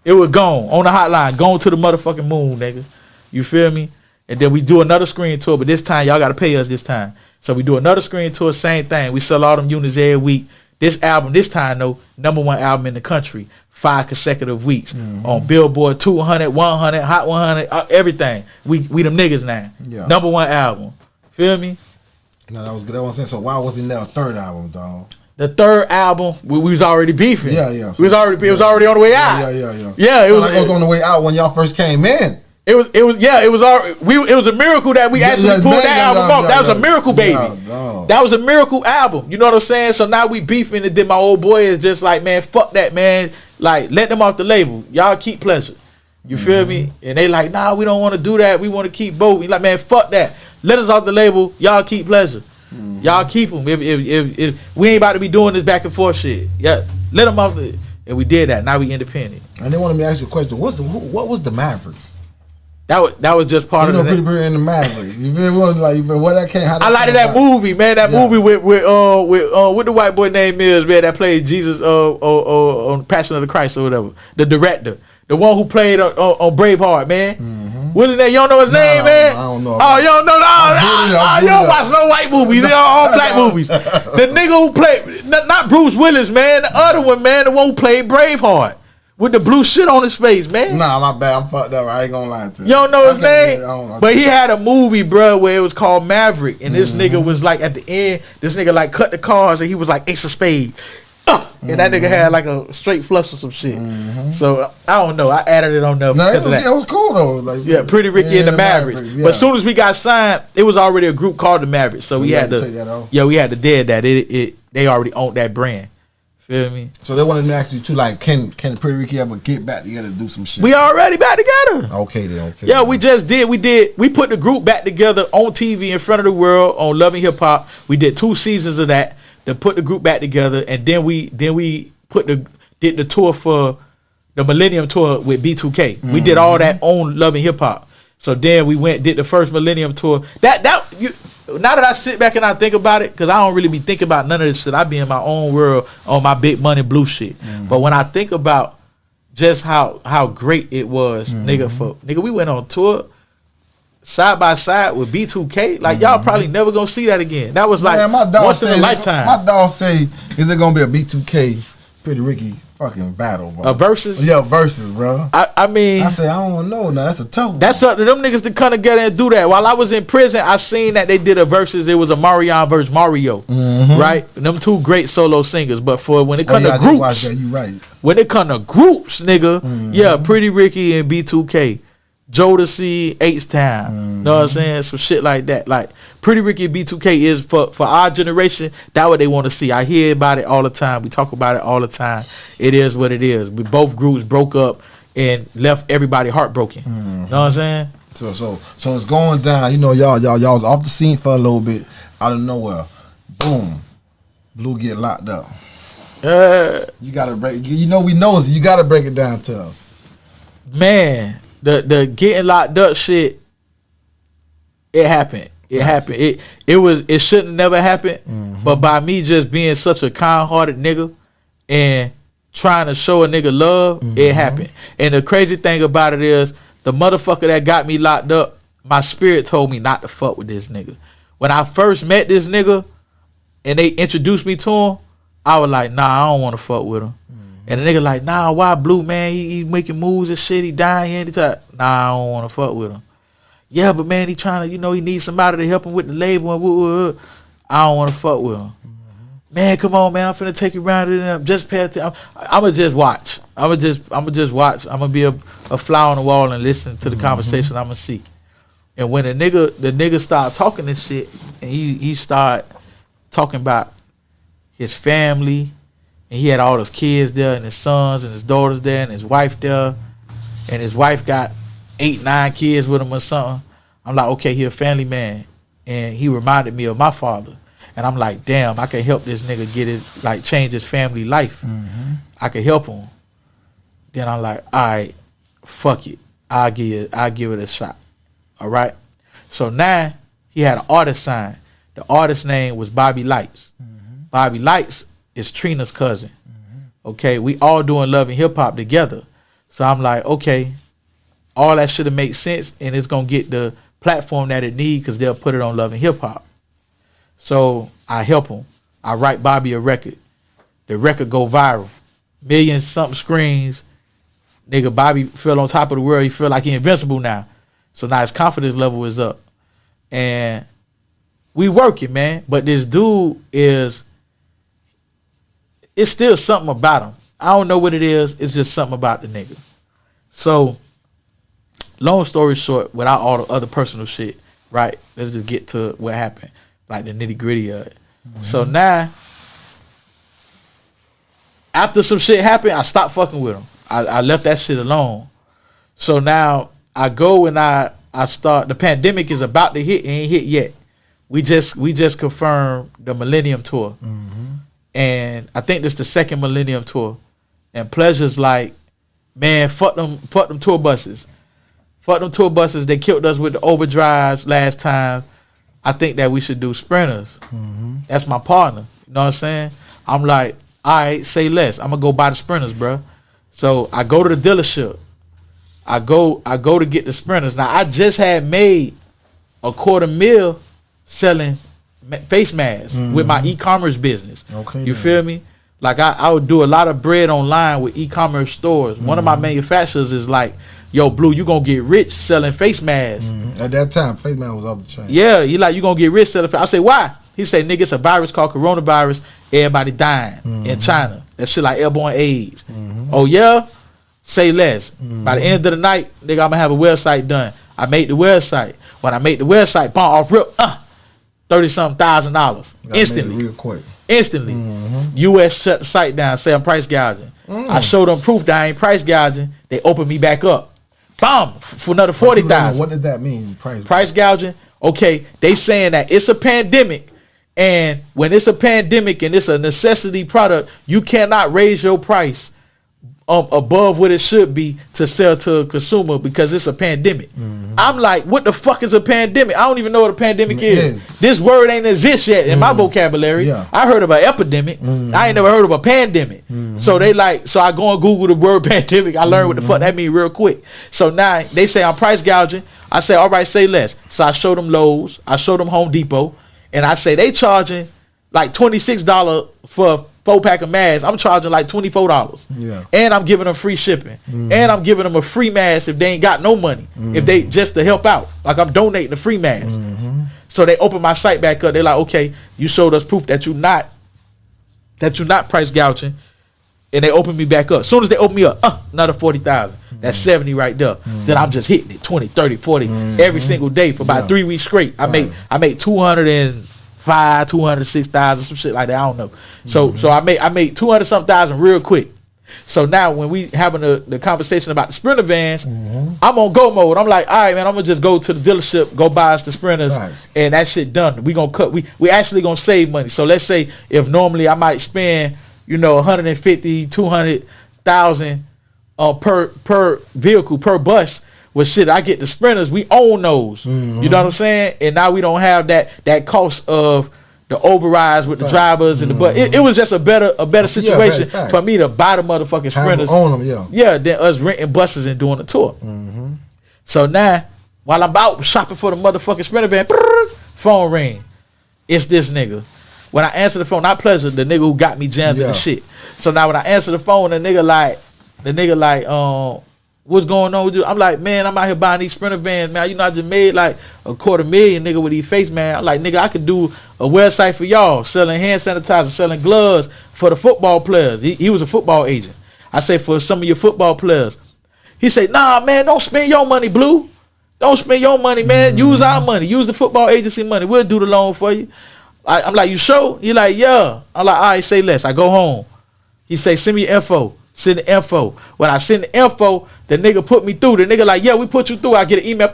It was gone on the hotline, gone to the motherfucking moon, nigga. You feel me? And then we do another screen tour, but this time y'all gotta pay us this time. So we do another screen tour, same thing. We sell all them units every week. This album, this time though, #1 album in the country, 5 consecutive weeks on Billboard 200, 100, Hot 100, everything. We them niggas now. Yeah. #1 album. Feel me? No, that was good. That was saying. So why wasn't there a third album, dog? The third album, we was already beefing. Yeah. So, it was already on the way out. Yeah, it was on the way out when y'all first came in. It was a miracle that we actually pulled that album off. That was a miracle, baby. That was a miracle album. You know what I'm saying? So now we beefing, and then my old boy is just like, man, fuck that, man. Like, let them off the label. Y'all keep Pleasure. You feel me? And they like, nah, we don't want to do that. We want to keep both. We like, man, fuck that. Let us off the label. Y'all keep Pleasure. Y'all keep them. If we ain't about to be doing this back and forth shit. Yeah, let them off the. And we did that. Now we independent. And they wanted me to ask you a question. What was the Mavericks? That was just part of Pretty Bird and the Mavericks. You feel like what that came? I liked that movie, man. That movie with what the white boy name is, man. That played Jesus on Passion of the Christ or whatever. The director, the one who played on Braveheart, man. Willie name, you don't know his name, man? I don't know. Oh, you don't know? You don't watch no white movies. You all black movies. The nigga who played, not Bruce Willis, man. The other one, man. The one who played Braveheart. With the blue shit on his face, man. Nah, my bad. I'm fucked up. I ain't gonna lie to you. You don't know his name? But he had a movie, bro, where it was called Maverick. And this nigga was like, at the end, this nigga like cut the cards and he was like ace of spade. And that nigga had like a straight flush or some shit. So, I don't know. I added it on there because of that. It was cool, though. Like, yeah, Pretty Ricky and the Mavericks. Yeah. But as soon as we got signed, it was already a group called the Mavericks. So we had to take that off. Yeah, we had to dead that. They already owned that brand. Feel me? So they wanted me to ask you too, like, can Pretty Ricky ever get back together to do some shit? We already back together. Okay then, okay. Yeah, we just did. We put the group back together on TV in front of the world on Love and Hip Hop. We did 2 seasons of that to put the group back together, and then we did the tour for the Millennium Tour with B2K. We did all that on Love and Hip Hop. So then we did the first Millennium Tour. Now that I sit back and I think about it, because I don't really be thinking about none of this shit. I be in my own world on my big money blue shit. But when I think about just how great it was, nigga, we went on tour side by side with B2K. Like, y'all probably never gonna see that again. That was like once in a lifetime. My dog say, is it gonna be a B2K Pretty Ricky fucking battle, bro? A versus? Yeah, versus, bro. I mean, I said, I don't know. Now that's a tough one. That's up to them niggas to come together and do that. While I was in prison, I seen that they did a versus. It was a Marion versus Mario, right? And them 2 great solo singers. But for when it come to groups, watch that. You right. When it come to groups, nigga, yeah, Pretty Ricky and B2K, Jodeci, H-Town, know what I'm saying? Some shit like that. Like, Pretty Ricky and B2K is for our generation. That's what they want to see. I hear about it all the time. We talk about it all the time. It is what it is. We both groups broke up and left everybody heartbroken. Know what I'm saying? So it's going down. You know, y'all was off the scene for a little bit. Out of nowhere, boom, Blue get locked up. You gotta break. You know we know it. You gotta break it down to us, man. The getting locked up shit, it happened. It happened. It shouldn't never happen. But by me just being such a kind-hearted nigga and trying to show a nigga love, it happened. And the crazy thing about it is, the motherfucker that got me locked up, my spirit told me not to fuck with this nigga. When I first met this nigga and they introduced me to him, I was like, nah, I don't want to fuck with him. And the nigga like, nah, why Blue, man? He making moves and shit. He dying here. Nah, I don't want to fuck with him. Yeah, but man, he trying to, he needs somebody to help him with the label. And I don't want to fuck with him. Man, come on, man. I'm finna take you around and just pay attention. I'm going to just watch. I'm going to just watch. I'm going to be a fly on the wall and listen to the conversation I'm going to see. And when the nigga start talking this shit, and he start talking about his family, and he had all his kids there, and his sons and his daughters there, and his wife there, and his wife got 8, 9 kids with him or something. I'm like, okay, he a family man, and he reminded me of my father, and I'm like, damn, I can help this nigga get it, like change his family life. I can help him. Then I'm like, all right, fuck it, I'll give it a shot. All right. So now he had an artist sign. The artist name was Bobby Lights. Bobby Lights is Trina's cousin. Okay, we all doing Love and Hip Hop together. So I'm like, okay, all that should have made sense, and it's gonna get the platform that it needs because they'll put it on Love and Hip Hop. So I help him. I write Bobby a record. The record go viral. 1,000,000-something screens. Nigga, Bobby feel on top of the world. He feel like he invincible now. So now his confidence level is up. And we working, man. But this dude it's still something about him. I don't know what it is. It's just something about the nigga. So, long story short, without all the other personal shit, right? Let's just get to what happened, like the nitty gritty of it. So now, after some shit happened, I stopped fucking with him. I left that shit alone. So now I go and I start. The pandemic is about to hit. It ain't hit yet. We just confirmed the Millennium Tour. And I think this is the second Millennium Tour. And Pleasure's like, man, fuck them tour buses. Fuck them tour buses. They killed us with the overdrives last time. I think that we should do sprinters. That's my partner. You know what I'm saying? I'm like, all right, say less. I'm going to go buy the sprinters, bro. So I go to the dealership. I go to get the sprinters. Now I just had made $250,000 selling face masks with my e-commerce business. Okay, you feel me? Like I would do a lot of bread online with e-commerce stores. One of my manufacturers is like, yo, Blue, you gonna get rich selling face masks. At that time, face mask was off the chain. Yeah, he like, you gonna get rich selling. I say, why? He say, nigga, it's a virus called coronavirus. Everybody dying in China. That shit like airborne AIDS. Oh yeah? Say less. By the end of the night, nigga, I'm gonna have a website done. I made the website. When I made the website, bomb off rip, $30,000 instantly. Real quick. Instantly. US shut the site down, say I'm price gouging. I showed them proof that I ain't price gouging. They opened me back up. Bomb for another 40,000. What did that mean? Price gouging? Okay, they saying that it's a pandemic, and when it's a pandemic and it's a necessity product, you cannot raise your price above what it should be to sell to a consumer because it's a pandemic. I'm like, what the fuck is a pandemic? I don't even know what a pandemic is. This word ain't exist yet in my vocabulary. I heard of an epidemic. I ain't never heard of a pandemic. So they like, so I go and Google the word pandemic. I learned what the fuck that mean real quick. So now they say I'm price gouging. I say, all right, say less. So I show them Lowe's. I show them Home Depot. And I say they charging like $26 for 4-pack of masks. I'm charging like $24. And I'm giving them free shipping. And I'm giving them a free mask if they ain't got no money. If they just to help out. Like I'm donating the free mask. So they open my site back up. They're like, okay, you showed us proof that you're not price gouging. And they open me back up. As soon as they open me up, another 40,000. That's 70 right there. Then I'm just hitting it 20, 30, 40 every single day for about 3 weeks straight. I make 205, 206,000, some shit like that. I don't know. So I made 200 something thousand real quick. So now when we having the conversation about the Sprinter vans, I'm on go mode. I'm like, all right, man, I'm gonna just go to the dealership, go buy us the Sprinters, and that shit done. We gonna cut. We actually gonna save money. So let's say if normally I might spend, 150, 200,000 per vehicle, per bus. Well, shit, I get the Sprinters. We own those. You know what I'm saying? And now we don't have that cost of the overrides with the drivers and the bus. It was just a better situation for me to buy the motherfucking Sprinters. Own them, than us renting buses and doing a tour. So now, while I'm out shopping for the motherfucking Sprinter van, phone ring. It's this nigga. When I answer the phone, not Pleasure, the nigga who got me jammed in the shit. So now when I answer the phone, the nigga like, what's going on with you? I'm like, man, I'm out here buying these Sprinter vans, man. I just made like $250,000, nigga, with these face, man. I'm like, nigga, I could do a website for y'all, selling hand sanitizer, selling gloves for the football players. He was a football agent. I say, for some of your football players. He say, nah, man, don't spend your money, Blue. Don't spend your money, man. Use our money. Use the football agency money. We'll do the loan for you. I'm like, you sure? He like, yeah. I'm like, all right, say less. I go home. He say, send me your info. Send the info. When I send the info, the nigga put me through. The nigga like, yeah, we put you through. I get an email.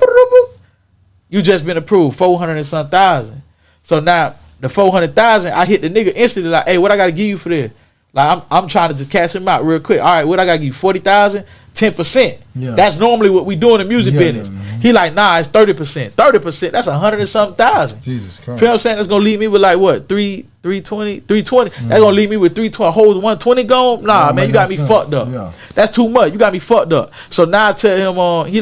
You just been approved. 400 and some thousand. So now the 400,000, I hit the nigga instantly like, hey, what I gotta give you for this? Like I'm trying to just cash him out real quick. All right, what I gotta give you? 40,000, 10%. Yeah. That's normally what we do in the music business. Yeah. He like, nah, it's 30%. 30%, that's 100 and something thousand. Jesus Christ. Feel what I'm saying? That's gonna leave me with like what? 320? That's gonna leave me with 320. Hold 120 gone? Nah, man, you got me fucked up. Yeah. That's too much. You got me fucked up. So now I tell him he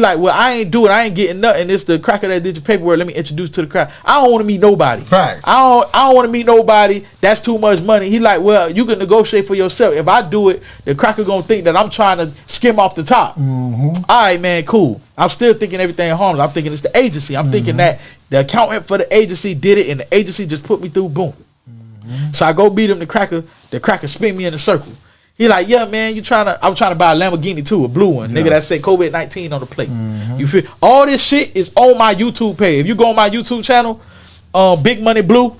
like, well, I ain't do it. I ain't getting nothing. It's the cracker that did your paperwork. Let me introduce you to the crowd. I don't want to meet nobody. Facts. I don't want to meet nobody. That's too much money. He like, well, you can negotiate for yourself. If I do it, the cracker gonna think that I'm trying to skim off the top. All right, man, cool. I'm still thinking everything harmless. I'm thinking it's the agency. I'm thinking that the accountant for the agency did it, and the agency just put me through. Boom. So I go beat him. The cracker spin me in a circle. He like, yeah, man, I'm trying to buy a Lamborghini too, a blue one. Nigga that say COVID-19 on the plate. You feel? All this shit is on my YouTube page. If you go on my YouTube channel, Big Money Blue,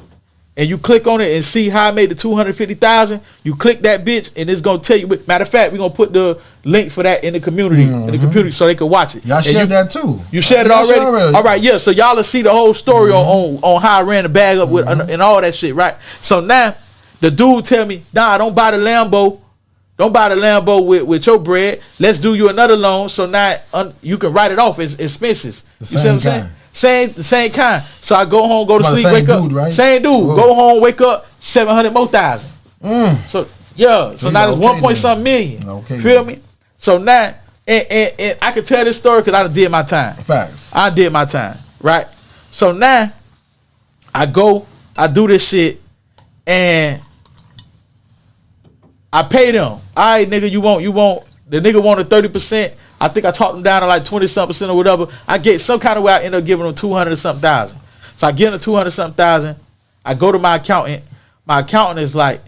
and you click on it and see how I made the 250,000, you click that bitch and it's gonna tell you. Matter of fact, we're gonna put the link for that in the community, so they can watch it. Y'all shared that too. You shared it already? All right, yeah. So y'all will see the whole story on how I ran the bag up with and all that shit, right? So now the dude tell me, nah, don't buy the Lambo. Don't buy the Lambo with your bread. Let's do you another loan, so now you can write it off as expenses. You see what I'm saying? The same kind. So I go home, go to sleep, wake up. Right? Same dude. Whoa. Go home, wake up, 700 more thousand. So yeah. So now it's 1 point something million. Okay. Feel me? So now And I can tell this story because I did my time. Facts. I did my time, right? So now I do this shit, and I pay them. All right, nigga, you want. The nigga wanted 30%. I think I talked him down to like 20-something% or whatever. I get some kind of way I end up giving him 200-something thousand. So I give him 200-something thousand. I go to my accountant. My accountant is like,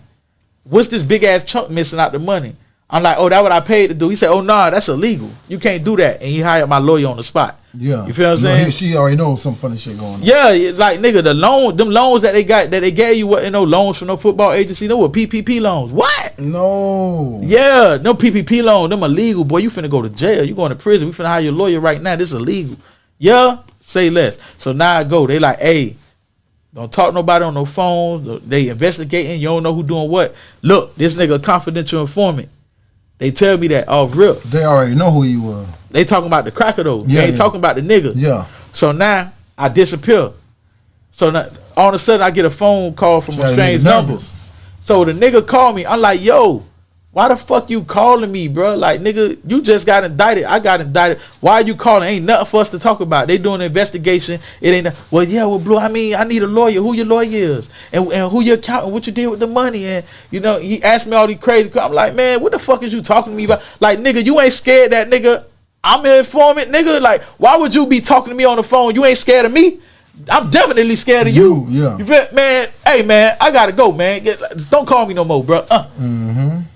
what's this big ass chunk missing out the money? I'm like, oh, that's what I paid to do. He said, oh, nah, that's illegal. You can't do that. And he hired my lawyer on the spot. Yeah. You feel what I'm saying? She already knows some funny shit going on. Yeah, like, nigga, them loans that they gave you, what, loans from no football agency, no, what, PPP loans. What? No. Yeah, no PPP loans. Them illegal, boy. You finna go to jail. You going to prison. We finna hire your lawyer right now. This is illegal. Yeah, say less. So now I go. They like, hey, don't talk to nobody on no phones. They investigating. You don't know who doing what. Look, this nigga a confidential informant. They tell me that off rip. They already know who you were. They talking about the cracker though. Yeah, they ain't talking about the nigga. Yeah. So now I disappear. So now all of a sudden I get a phone call from a strange number. So the nigga called me. I'm like, yo, why the fuck you calling me, bro? Like, nigga, you just got indicted. I got indicted. Why are you calling? Ain't nothing for us to talk about. They doing an investigation. It ain't. Well, yeah, well, Blue, I mean, I need a lawyer. Who your lawyer is? And who your accountant? What you did with the money? And, he asked me all these crazy. I'm like, man, what the fuck is you talking to me about? Like, nigga, you ain't scared that nigga. I'm an informant, nigga. Like, why would you be talking to me on the phone? You ain't scared of me? I'm definitely scared of you. Yeah. You feel, man, hey, man, I gotta go, man. Don't call me no more, bro.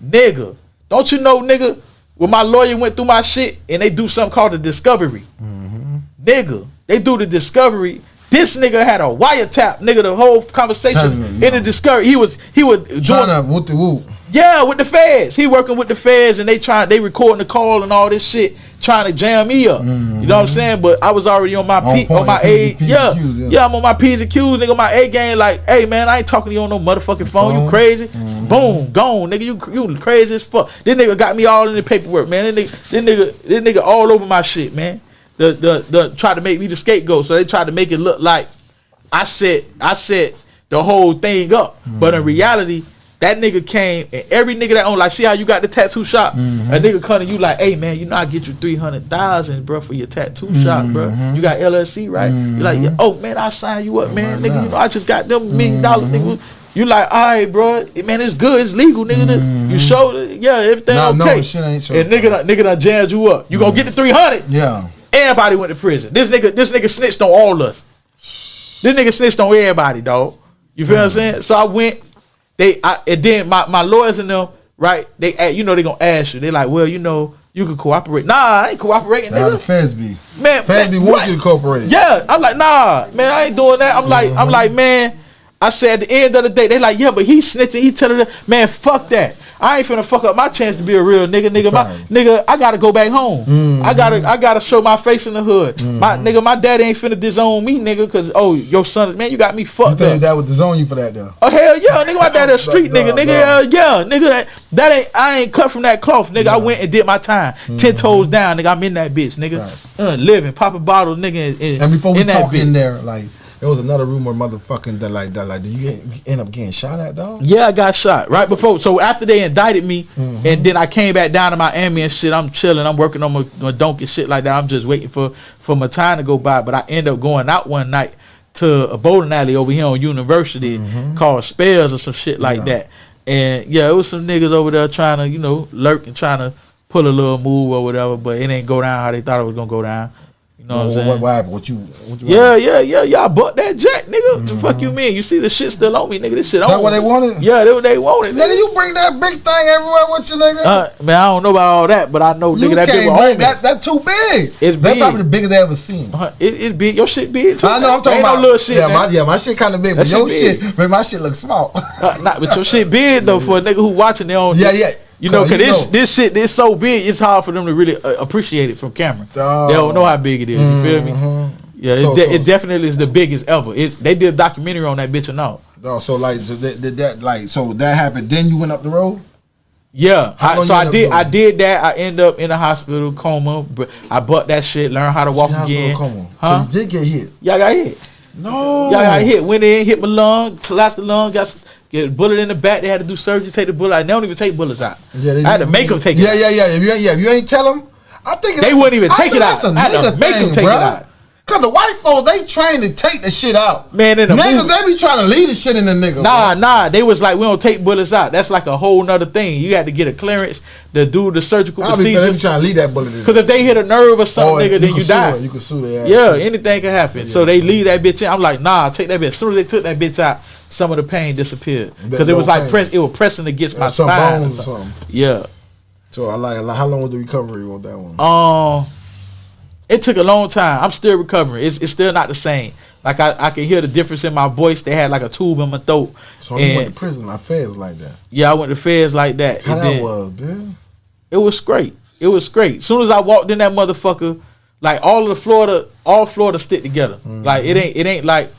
Nigga. Don't you know, nigga, when my lawyer went through my shit and they do something called the discovery. Nigga, they do the discovery. This nigga had a wiretap, nigga, the whole conversation in the discovery. He was trying to whoop the whoop. Yeah, with the feds. He working with the feds and they recording the call and all this shit, trying to jam me up. You know what I'm saying? But I was already on my on my A. Yeah, I'm on my P's and Q's, nigga, my A game. Like, hey man, I ain't talking to you on no motherfucking phone. You crazy? Boom, gone, nigga. You crazy as fuck. This nigga got me all in the paperwork, man. This nigga all over my shit, man. The tried to make me the scapegoat, so they tried to make it look like I set the whole thing up. But in reality, that nigga came and every nigga that own, like, see how you got the tattoo shop? A nigga come to you like, hey man, I get you 300,000, bro, for your tattoo shop, bro. You got LLC, right? You like, yeah, oh man, I'll sign you up, man. Nigga, I just got them $1 million, nigga. You like, all right, bro, man, it's good, it's legal, nigga. You show, everything okay. No, shit ain't so. And nigga done jammed you up. You gonna get the 300? Yeah. Everybody went to prison. This nigga snitched on all us. This nigga snitched on everybody, dog. You feel what I'm saying? So I went. And then my lawyers and them, right? They gonna ask you. They like, well, you can cooperate. Nah, I ain't cooperating. Nigga. The feds be. Man, feds be want you to cooperate. Yeah, I'm like, nah, man, I ain't doing that. I'm like, man. I said at the end of the day, they like, yeah, but he snitching. He telling them, man, fuck that. I ain't finna fuck up my chance to be a real nigga. Nigga, I gotta go back home. I gotta show my face in the hood. My daddy ain't finna disown me, nigga, cause your son, man, you got me fucked up. Your dad would disown you for that though. Oh hell yeah, nigga, my daddy a street nigga, nigga, yeah, nigga, that ain't, I ain't cut from that cloth, nigga. I went and did my time, 10 toes down, nigga. I'm in that bitch, nigga, living, popping bottles, nigga. And before we talk in there, like. There was another rumor, motherfucking that. Did you end up getting shot at, dog? Yeah, I got shot right before. So after they indicted me, and then I came back down to Miami and shit. I'm chilling. I'm working on my donkey shit like that. I'm just waiting for my time to go by. But I end up going out one night to a bowling alley over here on University called Spells or some shit like that. And yeah, it was some niggas over there trying to lurk and trying to pull a little move or whatever. But it ain't go down how they thought it was gonna go down. You know what I'm saying? What happened? What you Yeah, I bought that jack, nigga. The fuck you mean? You see the shit still on me, nigga. This shit on me. That what they wanted? Yeah, that's what they wanted. Nigga, you bring that big thing everywhere with you, nigga? Man, I don't know about all that, but I know, nigga, that big on me. That's too big. It's big. That's probably the biggest they ever seen. It's big. Your shit big too. I know, I'm talking about. No little shit, my shit kind of big, but your shit, man, my shit looks small. But your shit big, though, for a nigga who watching their own. Yeah. Cause this shit is so big, it's hard for them to really appreciate it from camera. They don't know how big it is. You feel me? Yeah, it definitely is the biggest ever. They did a documentary on that bitch or no. So that happened. Then you went up the road. Yeah, I did that. I end up in a hospital coma. I bought that shit. Learned how to walk again. So you did get hit. Yeah, I got hit. No. Yeah, I got hit. Went in, hit my lung, collapsed the lung, get a bullet in the back. They had to do surgery, take the bullet out. They don't even take bullets out. Yeah, I had to make them take it out. Yeah. If you ain't tell them, I think they wouldn't even take it out. I had to make them take it out. Cause the white folks, they trained to take the shit out. Man, in the niggas, movie, they be trying to leave the shit in the nigga. Nah, they was like, we don't take bullets out. That's like a whole nother thing. You had to get a clearance to do the surgical procedure. They be trying to leave that bullet in. Cause if they hit a nerve or something, nigga, then you die. You can sue their ass. Yeah, anything can happen. So they leave that bitch in. I'm like, nah, take that bitch. As soon as they took that bitch out, some of the pain disappeared. Cause it was like it was pressing against my spine. Bones or something. Yeah. So how long was the recovery on that one? It took a long time. I'm still recovering. It's still not the same. Like I can hear the difference in my voice. They had like a tube in my throat. So you went to prison, feds like that. Yeah, I went to feds like that. How that was, man? It was great. It was great. As soon as I walked in that motherfucker, like all Florida stick together. Mm-hmm. Like it ain't like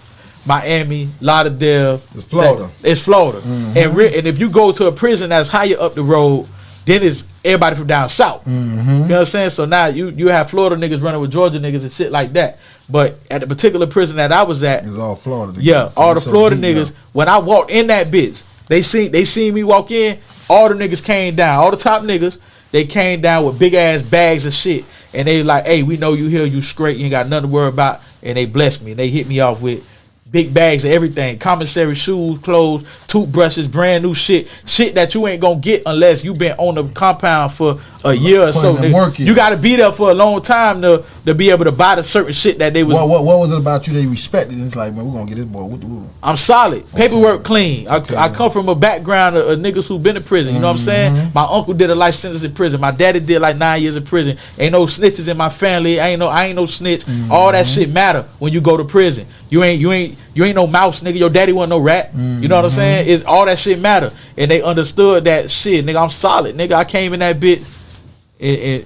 Miami, Lauderdale. It's Florida. It's Florida. Mm-hmm. And if you go to a prison that's higher up the road, then it's everybody from down south. Mm-hmm. You know what I'm saying? So now you have Florida niggas running with Georgia niggas and shit like that. But at the particular prison that I was at, it's all Florida. Yeah, all the Florida niggas. When I walked in that bitch, they seen me walk in. All the niggas came down. All the top niggas, they came down with big ass bags of shit, and they like, hey, we know you here, you straight, you ain't got nothing to worry about. And they blessed me. They hit me off with big bags of everything, commissary, shoes, clothes, toothbrushes, brand new shit that you ain't gonna get unless you been on the compound for a year or so. You gotta be there for a long time to be able to buy the certain shit that they was. What was it about you they respected? It's like, man, we're gonna get this boy. I'm solid, paperwork clean. I come from a background of niggas who been in prison. You know what I'm saying? My uncle did a life sentence in prison. My daddy did like 9 years in prison. Ain't no snitches in my family. I ain't no snitch. All that shit matter when you go to prison. You ain't no mouse, nigga. Your daddy wasn't no rat. You know what I'm saying? It's all that shit matter. And they understood that shit, nigga. I'm solid, nigga. I came in that bitch. And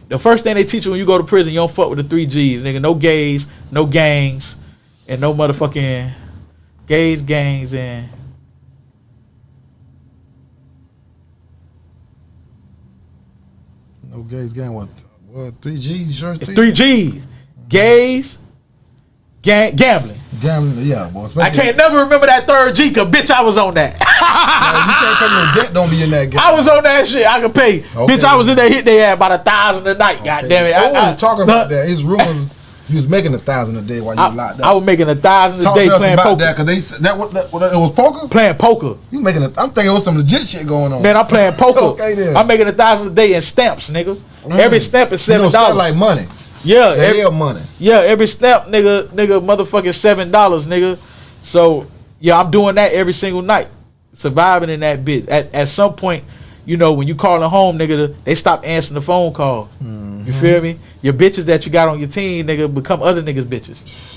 the first thing they teach you when you go to prison, you don't fuck with the 3 G's, nigga. No gays, no gangs, and no motherfucking gays, gangs, and no gays, gang. What 3 G's? Sure, 3 G's, gays, gambling. Gambling, yeah. Well, I can't never remember that 3rd G, cause bitch, I was on that. You can't pay no debt. Don't be in that game. I was on that shit. I could pay. Okay. Bitch, I was in there hit they had about 1,000 a night. Okay. God damn it. Talking about that. His rumors. You was making 1,000 a day while you were locked up. I was making 1,000 a day playing poker. That, cause it was poker. Playing poker. You making? I'm thinking it was some legit shit going on. Man, I'm playing poker. Okay, then. I'm making 1,000 a day in stamps, nigga. Every stamp is $7. Stamp like money. Yeah, money. Yeah, every stamp, nigga, motherfucking $7, nigga. So yeah, I'm doing that every single night, surviving in that bitch. At some point, you know, when you calling home, nigga, they stop answering the phone call. You feel me? Your bitches that you got on your team, nigga, become other niggas' bitches.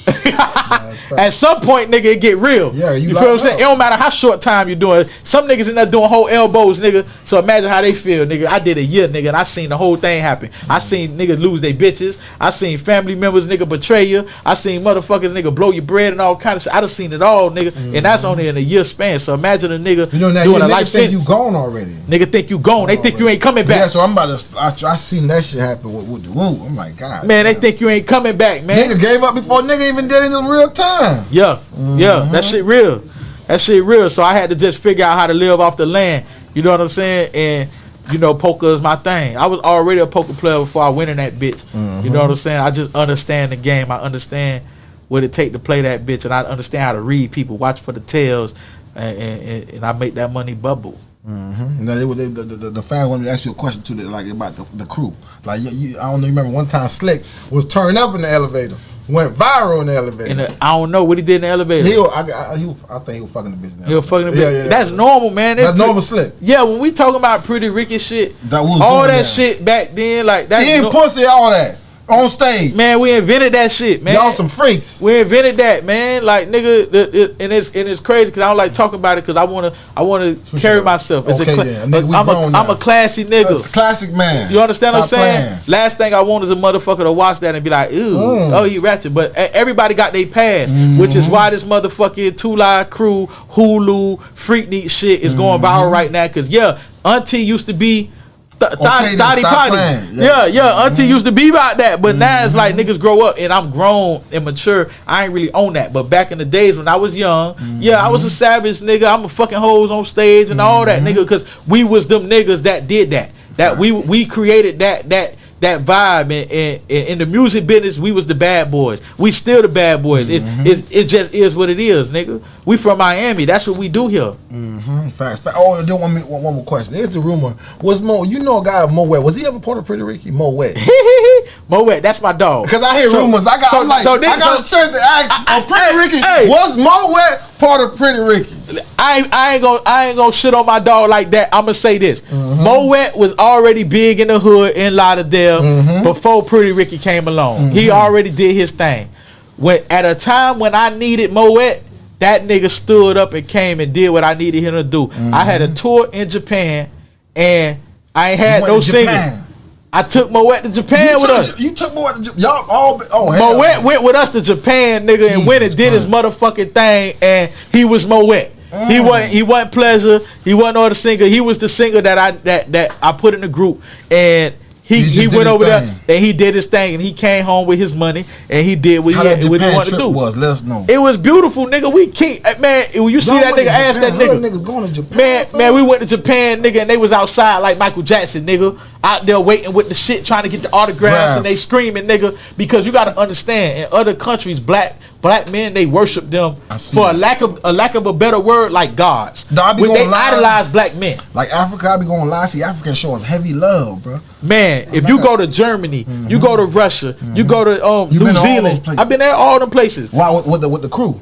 At some point, nigga, it get real. Yeah, you feel what I'm saying? It don't matter how short time you're doing. Some niggas in there doing whole elbows, nigga. So imagine how they feel, nigga. I did a year, nigga, and I seen the whole thing happen. I seen niggas lose their bitches. I seen family members, nigga, betray you. I seen motherfuckers, nigga, blow your bread and all kind of shit. I done seen it all, nigga, and that's only in a year span. So imagine a nigga doing a life sentence. You gone already. Nigga think you gone. They think you ain't coming back. Yeah, so I'm about to. I seen that shit happen with the woo. I'm like, God. Man, they think you ain't coming back, man. Nigga gave up before nigga even did it in real time. Yeah, yeah, that shit real. That shit real. So I had to just figure out how to live off the land. You know what I'm saying? And you know, poker is my thing. I was already a poker player before I went in that bitch. You know what I'm saying? I just understand the game. I understand what it take to play that bitch, and I understand how to read people, watch for the tails, and I make that money bubble. Now the fans wanted to ask you a question too, like about the crew. Like I don't know. Remember one time Slick was turned up in the elevator, went viral in the elevator. I don't know what he did in the elevator. I think he was fucking the bitch. He was fucking the bitch. Yeah, that's normal, man. That's normal Slick. Yeah, when we talking about Pretty Ricky shit, all that shit back then, like that. He ain't pussy, all that. On stage, man, we invented that shit, man. Y'all some freaks. We invented that, man. Like nigga, and it's crazy because I don't like talking about it because I wanna carry myself. I'm a classy nigga. It's a classic man. You understand what I'm saying? Last thing I want is a motherfucker to watch that and be like, ooh, oh, you ratchet. But everybody got their past, which is why this motherfucking Two-Lie Crew, Hulu, Freaknik shit is going viral right now. Cause yeah, Auntie used to be. Thotty potty. Yeah. Auntie used to be about that, but now it's like niggas grow up and I'm grown and mature. I ain't really on that. But back in the days when I was young, I was a savage nigga. I'm a fucking hoes on stage and all that, nigga, because we was them niggas that did that. That we created that that vibe, and in the music business, we was the bad boys. We still the bad boys. It just is what it is, nigga. We from Miami. That's what we do here. Fast. Oh, I do one more question. Here's the rumor. Was Mo? You know a guy Mo Wet? Was he ever part of Pretty Ricky? Mo Wet. Mo Wet. That's my dog. Because I hear rumors. I got a chance to ask. Pretty Ricky. Was Mo Wet part of Pretty Ricky? I ain't gonna shit on my dog like that. I'm gonna say this. Mo Wet was already big in the hood in Lauderdale before Pretty Ricky came along. He already did his thing. When at a time when I needed Mo Wet, that nigga stood up and came and did what I needed him to do. I had a tour in Japan and I ain't had no singing. I took Mo Wet to Japan with us. You took Mo Wet to Japan. Y'all all Mo Wet went with us to Japan, nigga, and went and did his motherfucking thing, and he was Mo Wet. He wasn't Pleasure. He wasn't all the singer. He was the singer that I put in the group, and he went over there and he did his thing, and he came home with his money and he did what he wanted to do. Let us know. It was beautiful, nigga. We can't, man. When you see that nigga, ask that nigga. Niggas going to Japan, man, we went to Japan, nigga, and they was outside like Michael Jackson, nigga, out there waiting with the shit, trying to get the autographs, and they screaming, nigga, because you got to understand, in other countries, black men, they worship them for a lack of a better word, like gods. They idolize black men. Like Africa, I be going live. See, Africans show us heavy love, bro. Man, if you go to Germany, you go to Russia, you go to New Zealand. I've been there all them places. Wow, with the crew.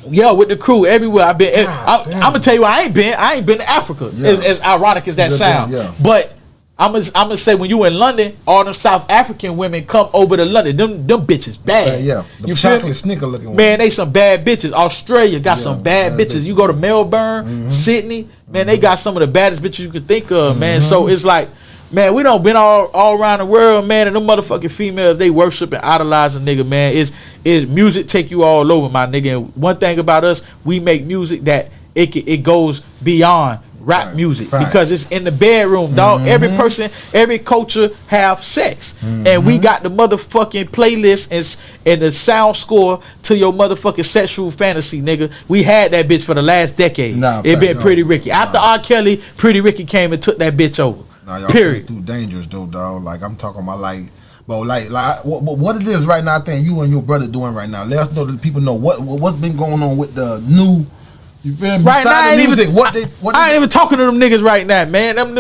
Yeah, with the crew everywhere. I've been. I'm gonna tell you, I ain't been to Africa. Yeah. As ironic as that sounds, but I'm gonna say when you in London, all them South African women come over to London. Them bitches bad. The you chocolate sneaker looking one. Man, they some bad bitches. Australia got some bad bitches. You go to Melbourne, Sydney, man, they got some of the baddest bitches you could think of, man. So it's like, man, we done been all around the world, man, and them motherfucking females, they worship and idolize a nigga, man. Is music take you all over, my nigga. And one thing about us, we make music that it goes beyond rap music because it's in the bedroom, dog. Every person, every culture have sex, and we got the motherfucking playlist and the sound score to your motherfucking sexual fantasy, nigga. We had that bitch for the last decade. It been Pretty Ricky. After R. Kelly, Pretty Ricky came and took that bitch over. Y'all period. Too dangerous though, dog. Like I'm talking about, what it is right now. I think you and your brother doing right now. Let us know that the people know what's been going on with the new. You feel me? Right now, I ain't even talking to them niggas right now, man. Them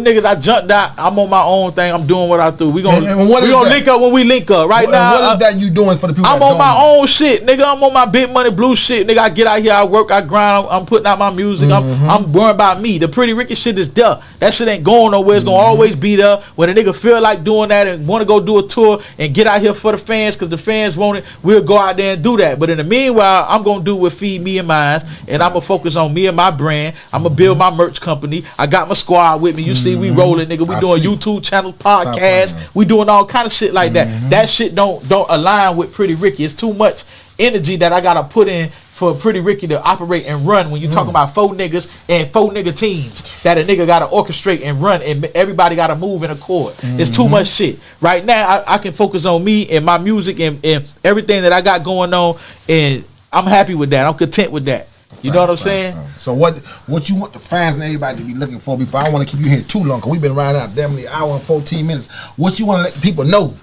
niggas, I jumped out. I'm on my own thing. I'm doing what I do. We gonna link up when we link up. Right now, what is that you doing for the people? I'm on my own shit, nigga. I'm on my Big Money Blue shit, nigga. I get out here, I work, I grind. I'm putting out my music. I'm worrying about me. The Pretty Ricky shit is there. That shit ain't going nowhere. It's gonna always be there. When a nigga feel like doing that and want to go do a tour and get out here for the fans, because the fans want it, we'll go out there and do that. But in the meanwhile, I'm gonna do what feed me and mine, and I'm gonna focus on me and my brand. I'm gonna build my merch company. I got my squad with me. You see, we rolling, nigga. We doing YouTube channel, podcast. We doing all kind of shit like that. That shit don't align with Pretty Ricky. It's too much energy that I gotta put in for Pretty Ricky to operate and run. When you talking about 4 niggas and 4 nigga teams that a nigga gotta orchestrate and run, and everybody gotta move in accord. It's too much shit. Right now, I can focus on me and my music and everything that I got going on, and I'm happy with that. I'm content with that. You know what I'm saying? So what you want the fans and everybody to be looking for? Before I want to keep you here too long, because we've been riding out damn near an hour and 14 minutes. What you want to let the people know?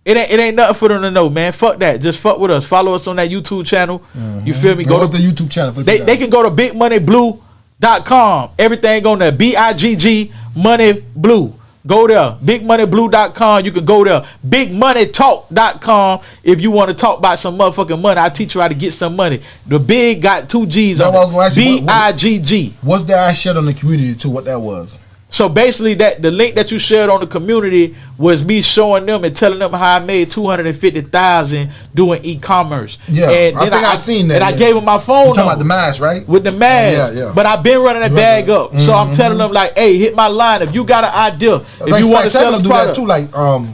It ain't nothing for them to know, man. Fuck that. Just fuck with us. Follow us on that YouTube channel. You feel me? What's the YouTube channel for they can go to bigmoneyblue.com. Everything on there. BIGG Money Blue. Go there. BigMoneyBlue.com. You can go there. BigMoneyTalk.com. If you want to talk about some motherfucking money, I teach you how to get some money. The big got 2 G's on it. BIGG. What's that I shared on the community too? What that was? So basically, that the link that you shared on the community was me showing them and telling them how I made $250,000 doing e-commerce. Yeah, and I think I seen that. And I gave them my phone number. Talking about the mask, right? With the mask. Yeah. But I've been running that bag up. So I'm telling them like, hey, hit my line if you got an idea. If you want to sell a product, too, like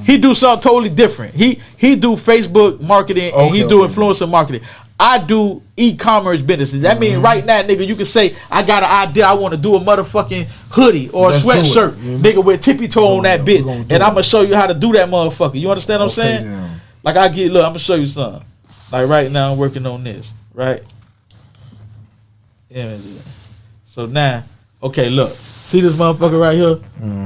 he do something totally different. He do Facebook marketing and he do influencer marketing. I do e-commerce businesses. That means right now, nigga, you can say, I got an idea. I want to do a motherfucking hoodie or a sweatshirt, nigga, with Tippie Toe on that bitch. And I'm going to show you how to do that motherfucker. You understand what I'm saying? Damn. Like, look, I'm going to show you something. Like, right now, I'm working on this, right? Yeah. So now, okay, look. See this motherfucker right here?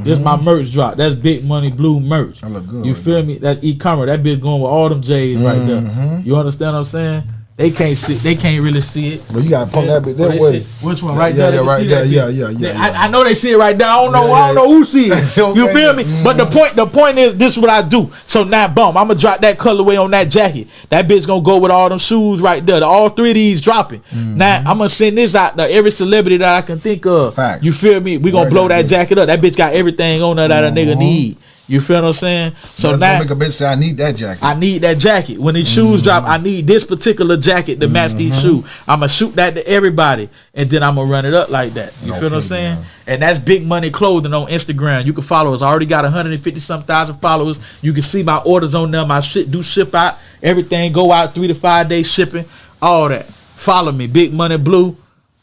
This my merch drop. That's Big Money Blue merch. I look good. You feel me? That e-commerce, that bitch going with all them J's right there. You understand what I'm saying? They can't see. They can't really see it. Well, you gotta pump that bitch that way. Which one? Right there. Yeah, right there. Yeah. I know they see it right there. I don't know who see it. Okay. You feel me? But the point is, this is what I do. So now, boom, I'm gonna drop that colorway on that jacket. That bitch gonna go with all them shoes right there. All three of these dropping. Now I'm gonna send this out to every celebrity that I can think of. Facts. You feel me? We gonna blow that jacket up. That bitch got everything on there that a nigga need. You feel what I'm saying? So that's now make a bitch say I need that jacket. I need that jacket. When these shoes drop, I need this particular jacket to match these shoes. I'ma shoot that to everybody, and then I'ma run it up like that. You feel what I'm saying? Man. And that's Big Money Clothing on Instagram. You can follow us. I already got 150-some thousand followers. You can see my orders on there. My shit do ship out. Everything go out 3 to 5 day shipping. All that. Follow me, Big Money Blue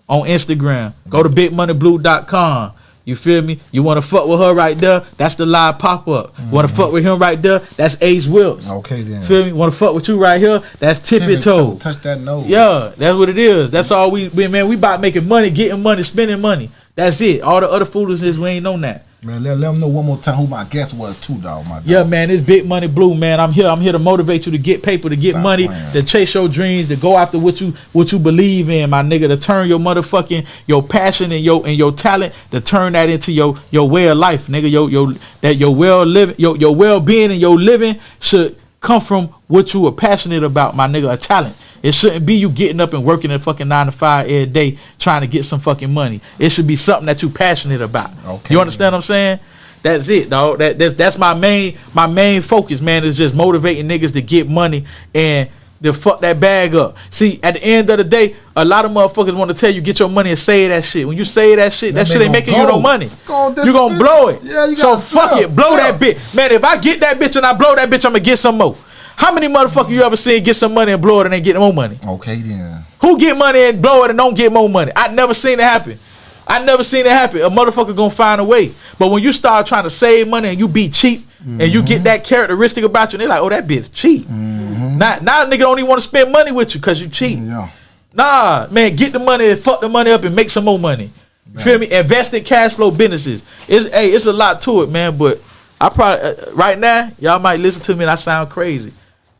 on Instagram. Go to bigmoneyblue.com. You feel me? You want to fuck with her right there? That's the live pop up. Want to fuck with him right there? That's Ace Wilkes. Okay then. Feel me? Want to fuck with you right here? That's Tippie Toe. Touch that nose. Yeah, that's what it is. That's all we man. We about making money, getting money, spending money. That's it. All the other foolishness, we ain't on that. Man, let them know one more time who my guest was too, dog. My dog. Yeah, man, it's Big Money Blue, man. I'm here to motivate you to get paper, to get money, to chase your dreams, to go after what you believe in, my nigga. To turn your motherfucking your passion and your talent, to turn that into your way of life, nigga. Your well being and your living should come from what you are passionate about, my nigga. A talent. It shouldn't be you getting up and working a fucking 9 to 5 every day trying to get some fucking money. It should be something that you passionate about. Okay, you understand what I'm saying? That's it, dog. That's my main focus, man, is just motivating niggas to get money and to fuck that bag up. See, at the end of the day, a lot of motherfuckers want to tell you get your money and save that shit. When you save that shit ain't making you no money. You gonna blow it. Yeah, you so fuck it, blow that bitch. Man, if I get that bitch and I blow that bitch, I'm gonna get some more. How many motherfuckers you ever seen get some money and blow it and ain't getting more money? Okay then. Who get money and blow it and don't get more money? I never seen it happen. A motherfucker gonna find a way. But when you start trying to save money and you be cheap and you get that characteristic about you, and they're like, oh, that bitch cheap. Now a nigga don't even want to spend money with you because you cheap. Yeah. Nah, man, get the money and fuck the money up and make some more money. Man. Feel me? Invest in cash flow businesses. It's a lot to it, man. But I probably right now, y'all might listen to me and I sound crazy.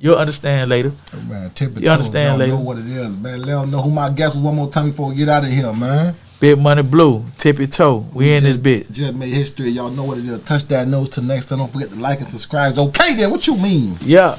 You'll understand later. Man, Tippie Toe, you understand later. Know what it is, man. Let them know who my guest was one more time before we get out of here, man. Big Money Blue, Tippie Toe. We in this bitch. Just made history. Y'all know what it is. Touch that nose till next time. Don't forget to like and subscribe. Okay then, what you mean? Yeah.